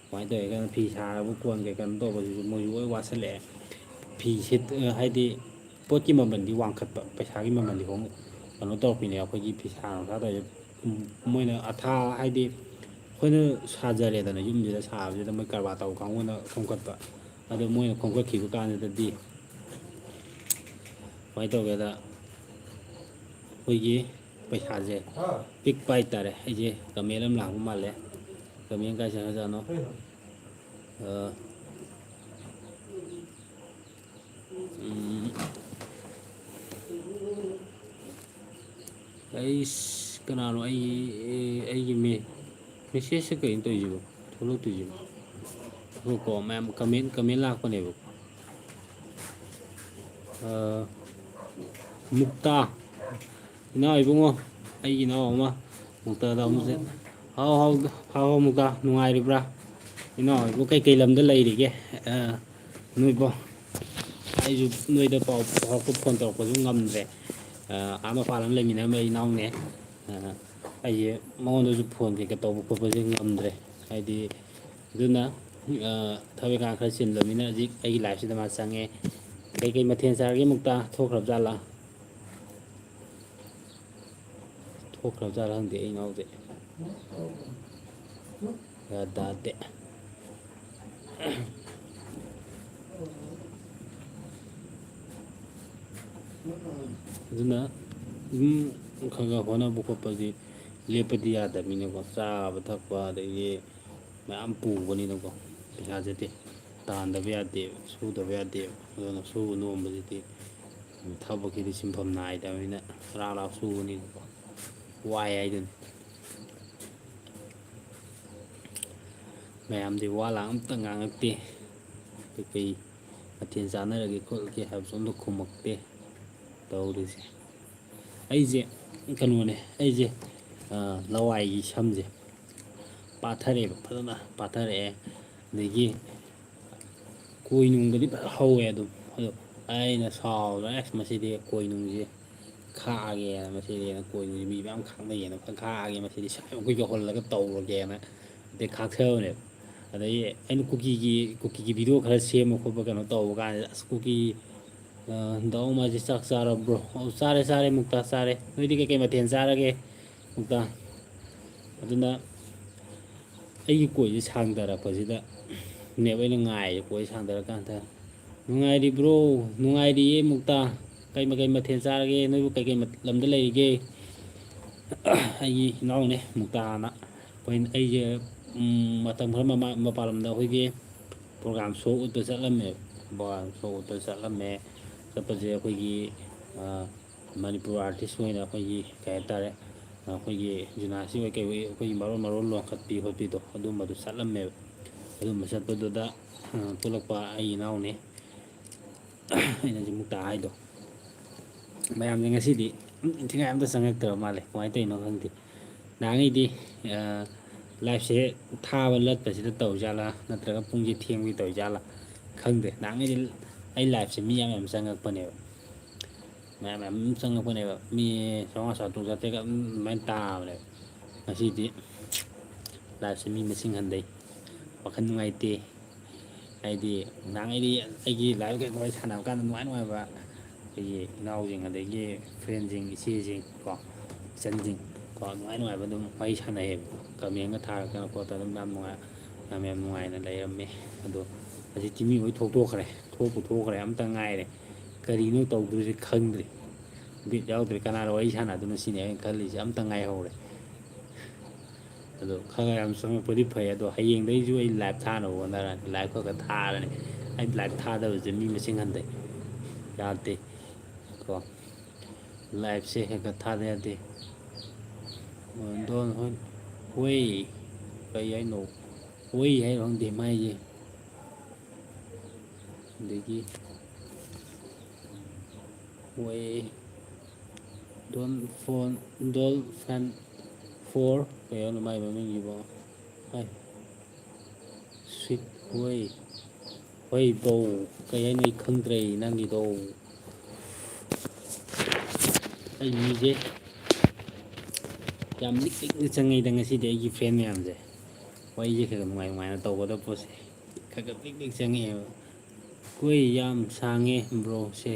ꯀꯃꯥꯏꯅ ꯇꯧꯋꯦ ꯀꯥꯟꯗ ꯐꯤ ꯁꯥꯔꯕ ꯀꯣꯟ ꯀꯩꯅꯣ ꯇꯧꯕꯁꯤꯁꯨ ꯃꯣꯏꯁꯨ ꯂꯣꯏ ꯋꯥꯁꯜꯂꯛꯑꯦ ꯐꯤ ꯍꯥꯏꯗꯤ ꯄꯣꯠꯀꯤ ꯃꯃꯜꯗꯤ ꯋꯥꯡꯈꯠꯄ ꯄꯩꯁꯥꯒꯤ ꯃꯃꯜꯗꯤ ꯀꯩꯅꯣ ꯇꯧꯔꯛꯄꯤꯅꯦ ꯑꯩꯈꯣꯏꯒꯤ ꯐꯤꯁꯥ ꯅꯨꯡꯁꯥ ꯇꯧꯔꯤꯁꯦ ꯃꯣꯏꯅ ꯍꯥꯏꯗꯤ ꯑꯩꯈꯣꯏꯅ ꯁꯥꯖꯔꯦꯗꯅ ꯌꯨꯝꯁꯤꯗ ꯁꯥꯕꯁꯤꯗ ꯃꯣꯏ ꯀꯔꯕꯥꯔ ꯇꯧꯕ ꯀꯥꯡꯕꯨꯅ ꯈꯣꯝꯒꯠꯄ ꯑꯗꯣ ꯃꯣꯏꯅ ꯈꯣꯝꯒꯠꯈꯤꯕ ꯀꯥꯟꯁꯤꯗꯗꯤ ꯀꯃꯥꯏꯅ ꯇꯧꯒꯦꯗ ꯑꯩꯈꯣꯏꯒꯤ ꯄꯩꯁꯥꯁꯦ ꯄꯤꯛꯄ ꯍꯥꯏꯇꯥꯔꯦ ꯑꯩꯁꯦ ꯀꯃꯦꯟ ꯑꯃ ꯂꯥꯛꯄ ꯃꯥꯜꯂꯦ ꯀꯃꯦꯟ ꯀꯥꯏ ꯆꯪꯉꯖꯥꯠꯅꯣ ꯀꯅꯥꯅꯣ ꯑꯩꯒꯤ ꯃꯦꯁꯦꯖꯁꯦ ꯀꯩꯅꯣ ꯇꯧꯔꯤꯁꯤꯕꯣ ꯊꯣꯛꯂꯛꯇꯣꯏꯁꯤꯕꯣ ꯀꯣ ꯃꯌꯥꯝ ꯀꯃꯦꯟ ꯂꯥꯛꯄꯅꯦꯕ ꯃꯨꯛꯇꯥ ꯏꯅꯥꯎ ꯏꯕꯨꯡꯉꯣ ꯑꯩꯒꯤ ꯏꯅꯥꯎ ꯑꯃ ꯃꯨꯛꯇꯥꯗ ꯑꯃꯁꯦ ꯍꯥꯎ ꯃꯨꯛꯇꯥ ꯅꯨꯡꯉꯥꯏꯔꯤꯕ꯭ꯔꯥ ꯏꯅꯥꯎꯕꯨ ꯀꯩꯀꯩ ꯂꯝꯗ ꯂꯩꯔꯤꯒꯦ ꯅꯣꯏꯕꯣ ꯑꯩꯁꯨ ꯅꯣꯏꯗ ꯄꯥꯎ ꯐꯣꯟ ꯇꯧꯔꯛꯄꯁꯨ ꯉꯝꯗ꯭ꯔꯦ ꯃꯄꯥꯟ ꯂꯝ ꯂꯩꯃꯤꯟꯅꯔꯝꯕ ꯏꯅꯥꯎꯅꯦ ꯑꯩꯁꯦ ꯃꯉꯣꯟꯗꯁꯨ ꯐꯣꯟ ꯀꯩꯀꯥ ꯇꯧꯕ ꯈꯣꯠꯄꯁꯦ ꯉꯝꯗ꯭ꯔꯦ ꯍꯥꯏꯗꯤ ꯑꯗꯨꯅ ꯊꯕꯛ ꯏꯪꯈꯥꯡ ꯈꯔ ꯆꯤꯟꯂꯕꯅꯤꯅ ꯍꯧꯖꯤꯛ ꯑꯩꯒꯤ ꯂꯥꯏꯐꯁꯤꯗ ꯃꯥ ꯆꯪꯉꯦ ꯀꯩꯀꯩ ꯃꯊꯦꯜ ꯆꯥꯔꯒꯦ ꯃꯨꯛꯇ ꯊꯣꯛꯈ꯭ꯔꯕ ꯖꯥꯠꯂꯥ ꯊꯣꯛꯈ꯭ꯔꯕꯖꯥꯠꯂ ꯈꯪꯗꯦ ꯑꯩ ꯏꯅꯥꯎꯁꯦ ꯒ꯭ꯌꯥꯟ ꯇꯥꯗꯦ ꯑꯗꯨꯅ ꯈꯔ ꯈꯔ ꯍꯣꯠꯅꯕ ꯈꯣꯠꯄꯁꯤ ꯂꯦꯞꯄꯗꯤ ꯌꯥꯗꯕꯅꯤꯅꯀꯣ ꯆꯥꯕ ꯊꯛꯄ ꯑꯗꯒꯤ ꯃꯌꯥꯝ ꯄꯨꯕꯅꯤꯅꯀꯣ ꯄꯩꯁꯥꯁꯤꯗꯤ ꯇꯥꯟꯗꯕ ꯌꯥꯗꯦꯕ ꯁꯨꯗꯕ ꯌꯥꯗꯦꯕ ꯑꯗꯨꯅ ꯁꯨꯕ ꯅꯣꯝꯕꯁꯤꯗꯤ ꯊꯕꯛꯁꯤꯗꯤ ꯁꯤꯟꯐꯝ ꯅꯥꯏꯗꯕꯅꯤꯅ ꯂꯥꯛ ꯂꯥꯛ ꯁꯨꯕꯅꯤꯅꯀꯣ ꯋꯥꯏ ꯍꯥꯏꯗꯨꯅꯤ ꯃꯌꯥꯝꯗꯤ ꯋꯥ ꯂꯥꯡ ꯑꯝꯇ ꯉꯥꯡꯉꯛꯇꯦ ꯀꯩꯀꯩ ꯃꯊꯦꯜ ꯆꯥꯟꯅꯔꯒꯦ ꯈꯣꯠꯂꯒꯦ ꯍꯥꯏꯕꯁꯨ ꯑꯝꯇ ꯈꯨꯝꯃꯛꯇꯦ ꯇꯧꯔꯤꯁꯦ ꯑꯩꯁꯦ ꯀꯩꯅꯣꯅꯦ ꯑꯩꯁꯦ ꯂꯋꯥꯏꯒꯤ ꯁꯝꯁꯦ ꯄꯥꯊꯔꯛꯑꯦꯕ ꯐꯖꯅ ꯄꯥꯊꯔꯛꯑꯦ ꯑꯗꯒꯤ ꯀꯣꯏꯅꯨꯡꯒꯗꯤ ꯐꯖꯅ ꯍꯧꯋꯦ ꯑꯗꯨꯝ ꯑꯗꯣ ꯑꯩꯅ ꯁꯥꯎꯗꯅ ꯑꯦꯁ ꯃꯁꯤꯗꯤ ꯀꯣꯏꯅꯨꯡꯁꯦ ꯈꯥꯛꯑꯒꯦꯅ ꯃꯁꯤꯗꯤ ꯀꯣꯏꯅꯨꯡꯁꯤ ꯃꯤ ꯃꯌꯥꯝ ꯈꯥꯛꯅꯩꯌꯦꯅ ꯈꯥꯛꯑꯒꯦ ꯃꯁꯤꯗꯤ ꯃꯈꯣꯏ ꯌꯧꯍꯜꯂꯒ ꯇꯧꯔꯒꯦꯅ ꯑꯗꯩ ꯈꯥꯛꯊꯕꯅꯦꯕ ꯑꯗꯒꯤ ꯑꯩꯅ ꯀꯨꯀꯤꯒꯤ ꯚꯤꯗꯤꯑꯣ ꯈꯔ ꯁꯦꯝꯕ ꯈꯣꯠꯄ ꯀꯩꯅꯣ ꯇꯧꯕ ꯀꯥꯟꯁꯤꯗ ꯑꯁ ꯀꯨꯀꯤ ꯗꯥꯎ ꯑꯃꯁꯤ ꯆꯥꯛ ꯆꯥꯔꯕ꯭ꯔꯣ ꯆꯥꯔꯦ ꯃꯨꯛꯇ ꯆꯥꯔꯦ ꯅꯣꯏꯗꯤ ꯀꯩꯀꯩ ꯃꯊꯦꯜ ꯆꯥꯔꯒꯦ ꯃꯨꯛꯇ ꯑꯗꯨꯅ ꯑꯩꯒꯤ ꯀꯣꯏꯁꯦ ꯁꯥꯡꯊꯔꯛꯄꯁꯤꯗ ꯅꯦꯕ ꯑꯩꯅ ꯉꯥꯏꯔꯦ ꯀꯣꯏ ꯁꯥꯡꯊꯔꯀꯥꯟꯗ ꯅꯨꯡꯉꯥꯏꯔꯤꯕ꯭ꯔꯣ ꯅꯨꯡꯉꯥꯏꯔꯤꯌꯦ ꯃꯨꯛꯇ ꯀꯩ ꯃꯊꯦꯜ ꯆꯥꯔꯒꯦ ꯅꯣꯏꯕꯨ ꯀꯩꯀꯩ ꯂꯝꯗ ꯂꯩꯔꯤꯒꯦ ꯑꯩꯒꯤ ꯏꯅꯥꯎꯅꯦ ꯃꯨꯛꯇꯥꯅ ꯑꯩꯁꯦ ꯃꯇꯝ ꯈꯔ ꯃꯄꯥꯟ ꯂꯝꯗ ꯑꯩꯈꯣꯏꯒꯤ ꯄ꯭ꯔꯣꯒꯥꯝ ꯁꯣ ꯎꯠꯄ ꯆꯠꯂꯝꯃꯦ ꯄ꯭ꯔꯣꯒꯥꯝ ꯁꯣ ꯎꯠꯄ ꯆꯠꯂꯝꯃꯦ ꯆꯠꯄꯁꯦ ꯑꯩꯈꯣꯏꯒꯤ ꯃꯅꯤꯄꯨꯔ ꯑꯥꯔꯇꯤꯁ ꯑꯣꯏꯅ ꯑꯩꯈꯣꯏꯒꯤ ꯀꯩ ꯍꯥꯏꯇꯥꯔꯦ ꯑꯩꯈꯣꯏꯒꯤ ꯖꯨꯅꯥꯁꯤ ꯑꯣꯏ ꯀꯩ ꯑꯩꯈꯣꯏꯒꯤ ꯃꯔꯣꯟ ꯂꯣꯟꯈꯠꯄꯤ ꯈꯣꯠꯄꯤꯗꯣ ꯑꯗꯨꯝꯕꯗꯣ ꯆꯠꯂꯝꯃꯦꯕ ꯑꯗꯨꯝꯕ ꯆꯠꯄꯗꯨꯗ ꯄꯨꯜꯂꯛꯄ ꯑꯩ ꯏꯅꯥꯎꯅꯤ ꯑꯩꯅꯁꯨ ꯃꯨꯛꯇ ꯍꯥꯏꯗꯣ ꯃꯌꯥꯝꯁꯦ ꯉꯁꯤꯗꯤ ꯏꯟꯊꯤꯉꯥꯏ ꯑꯝꯇ ꯆꯪꯉꯛꯇꯕ ꯃꯥꯜꯂꯦ ꯀꯃꯥꯏꯅ ꯇꯧꯔꯤꯅꯣ ꯈꯪꯗꯦ ꯅꯍꯥꯟꯉꯩꯗꯤ ꯂꯥꯏꯐꯁꯦ ꯊꯥꯕ ꯂꯠꯄꯁꯤꯗ ꯇꯧꯖꯥꯠꯂꯥ ꯅꯠꯇ꯭ꯔꯒ ꯄꯨꯡꯁꯦ ꯊꯦꯡꯕꯒꯤ ꯇꯧꯖꯥꯠꯂꯥ ꯈꯪꯗꯦ ꯅꯍꯥꯟꯉꯩꯗꯤ ꯑꯩ ꯂꯥꯏꯐꯁꯦ ꯃꯤ ꯌꯥꯝ ꯆꯪꯉꯛꯄꯅꯦꯕ ꯃꯌꯥꯝ ꯆꯪꯉꯛꯄꯅꯦꯕ ꯃꯤ 500 400 500 ꯑꯗꯨꯃꯥꯏꯅ ꯇꯥꯕꯅꯦꯕ ꯉꯁꯤꯗꯤ ꯂꯥꯏꯐꯁꯦ ꯃꯤ ꯃꯁꯤꯡ ꯍꯟꯊꯩ ꯋꯥꯈꯜ ꯅꯨꯡꯉꯥꯏꯇꯦ ꯍꯥꯏꯗꯤ ꯅꯍꯥꯟꯉꯩꯗꯤ ꯑꯩꯒꯤ ꯂꯥꯏꯐ ꯀꯩꯀꯩ ꯋꯥꯔꯤ ꯁꯥꯟꯅꯕ ꯀꯥꯟꯗ ꯅꯨꯡꯉꯥꯏꯕ ꯑꯩꯈꯣꯏꯒꯤ ꯏꯅꯥꯎꯁꯤꯡ ꯑꯗꯒꯤ ꯐ꯭ꯔꯦꯟꯁꯤꯡ ꯏꯆꯦꯁꯤꯡ ꯀꯣ ꯏꯆꯟꯁꯤꯡ ꯀꯣ ꯅꯨꯡꯉꯥꯏꯕ ꯑꯗꯨꯝ ꯋꯥꯔꯤ ꯁꯥꯟꯅꯩꯌꯦꯕ ꯀꯃꯦꯟꯒ ꯊꯥꯔꯛꯇꯅ ꯈꯣꯠꯇꯅ ꯑꯗꯨꯝ ꯌꯥꯝ ꯅꯨꯡꯉꯥꯏꯅ ꯂꯩꯔꯝꯃꯦ ꯑꯗꯣ ꯍꯧꯖꯤꯛꯇꯤ ꯃꯤ ꯂꯣꯏ ꯊꯣꯛꯇꯣꯛꯈ꯭ꯔꯦ ꯊꯣꯛꯈ꯭ꯔꯦ ꯑꯝꯇ ꯉꯥꯏꯔꯦ ꯀꯔꯤꯅꯣ ꯇꯧꯗꯣꯏꯁꯦ ꯈꯪꯗ꯭ꯔꯤ ꯕꯤꯠ ꯌꯥꯎꯗ꯭ꯔꯦ ꯀꯅꯥꯒ ꯋꯥꯔꯤ ꯁꯥꯟꯅꯗꯣꯏꯅꯣ ꯁꯤꯅꯦ ꯑꯩꯅ ꯈꯜꯂꯤꯁꯦ ꯑꯝꯇ ꯉꯥꯏꯍꯧꯔꯦ ꯑꯗꯣ ꯈꯔ ꯌꯥꯝ ꯆꯪꯉꯛꯄꯗꯤ ꯐꯩ ꯑꯗꯣ ꯍꯌꯦꯡꯗꯒꯤꯁꯨ ꯑꯩ ꯂꯥꯏꯚ ꯊꯥꯅꯕ ꯍꯣꯠꯅꯔꯛꯑꯅꯤ ꯂꯥꯏꯚ ꯈꯔ ꯊꯥꯔꯅꯤ ꯑꯩ ꯂꯥꯏꯚ ꯊꯥꯗꯕꯁꯦ ꯃꯤ ꯃꯁꯤꯡ ꯍꯟꯊꯩ ꯌꯥꯗꯦ ꯀꯣ ꯂꯥꯏꯚꯁꯦ ꯈꯔ ꯊꯥꯗ ꯌꯥꯗꯦ ꯍꯣꯏ ꯀꯩ ꯍꯥꯏꯅꯣ ꯍꯣꯏ ꯍꯥꯏꯔꯣ ꯈꯪꯗꯦ ꯃꯥꯏꯁꯦ ꯑꯗꯒꯤ ꯍꯣꯏ ꯗꯣꯜ ꯐꯦꯟ ꯐꯣꯔ ꯀꯩ ꯍꯥꯏꯅꯣ ꯃꯥꯏ ꯃꯃꯤꯡꯁꯤꯕꯣ ꯍꯥꯏ ꯁ꯭ꯋꯤꯠ ꯍꯣꯏ ꯕꯧ ꯀꯩ ꯍꯥꯏꯅꯣ ꯑꯩ ꯈꯪꯗ꯭ꯔꯦ ꯅꯪꯒꯤꯗꯣ ꯑꯩ ꯃꯤꯁꯦ ꯌꯥꯝ ꯂꯤꯛꯅ ꯆꯪꯉꯤꯗ ꯉꯁꯤꯗꯤ ꯑꯩꯒꯤ ꯐ꯭ꯔꯦꯟ ꯃꯌꯥꯝꯁꯦ ꯋꯥꯔꯤꯁꯦ ꯈꯔ ꯅꯨꯡꯉꯥꯏꯅ ꯇꯧꯒꯗꯕ ꯄꯣꯠꯁꯦ ꯈꯔ ꯂꯤꯛ ꯆꯪꯉꯛꯑꯦꯕ ꯀꯣꯏ ꯌꯥꯝ ꯁꯥꯡꯉꯦ ꯕ꯭ꯔꯣꯁꯦ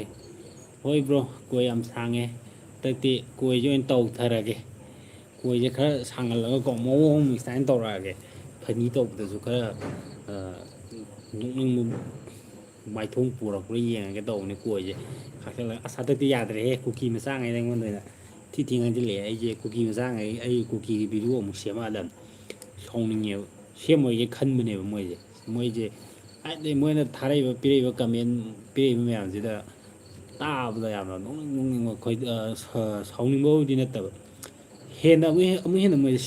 ꯍꯣꯏ ꯕ꯭ꯔꯣ ꯀꯣꯏ ꯌꯥꯝ ꯁꯥꯡꯉꯦ ꯍꯟꯗꯛꯇꯤ ꯀꯣꯏꯁꯦ ꯑꯣꯏꯅ ꯇꯧꯊꯔꯒꯦ ꯀꯣꯏꯁꯦ ꯈꯔ ꯁꯥꯡꯍꯜꯂꯒꯀꯣ ꯃꯑꯣꯡ ꯁꯨꯃꯥꯏꯅ ꯇꯧꯔꯛꯑꯒꯦ ꯐꯅꯤ ꯇꯧꯕꯗꯁꯨ ꯈꯔ ꯅꯣꯛꯅꯤꯡꯕ ꯃꯥꯏꯊꯣꯡ ꯄꯨꯔꯛꯄ꯭ꯔꯥ ꯌꯦꯡꯉꯒꯦ ꯇꯧꯕꯅꯦ ꯀꯣꯏꯁꯦ ꯈꯛꯆꯜꯂꯒ ꯑꯁ ꯍꯟꯗꯛꯇꯤ ꯌꯥꯗ꯭ꯔꯦꯍꯦ ꯀꯨꯀꯤ ꯃꯆꯥꯉꯩꯗ ꯑꯩꯉꯣꯟꯗ ꯑꯣꯏꯅ ꯊꯤ ꯉꯥꯡꯁꯤꯜꯂꯛꯑꯦ ꯑꯩꯁꯦ ꯀꯨꯀꯤ ꯃꯆꯥꯉꯩ ꯑꯩ ꯀꯨꯀꯤꯒꯤ ꯚꯤꯗꯤꯑꯣ ꯑꯃꯨꯛ ꯁꯦꯝꯃꯛꯑꯗꯕꯅꯤ ꯁꯥꯎꯅꯤꯡꯉꯦꯕ ꯁꯦꯝꯃꯣꯏꯒꯦ ꯈꯟꯕꯅꯦꯕ ꯃꯣꯏꯁꯦ ꯍꯥꯏꯗꯤ ꯃꯣꯏꯅ ꯊꯥꯔꯛꯏꯕ ꯄꯤꯔꯛꯏꯕ ꯀꯃꯦꯟ ꯄꯤꯔꯛꯏꯕ ꯃꯌꯥꯝꯁꯤꯗ ꯇꯥꯕꯗ ꯌꯥꯝꯅ ꯅꯣꯛꯅꯤꯡꯕ ꯑꯩꯈꯣꯏ ꯁꯥꯎꯅꯤꯡꯕꯕꯨꯗꯤ ꯅꯠꯇꯕ ꯍꯦꯟꯅ ꯑꯃꯨꯛ ꯍꯦꯟꯅ ꯃꯣꯏꯁꯦ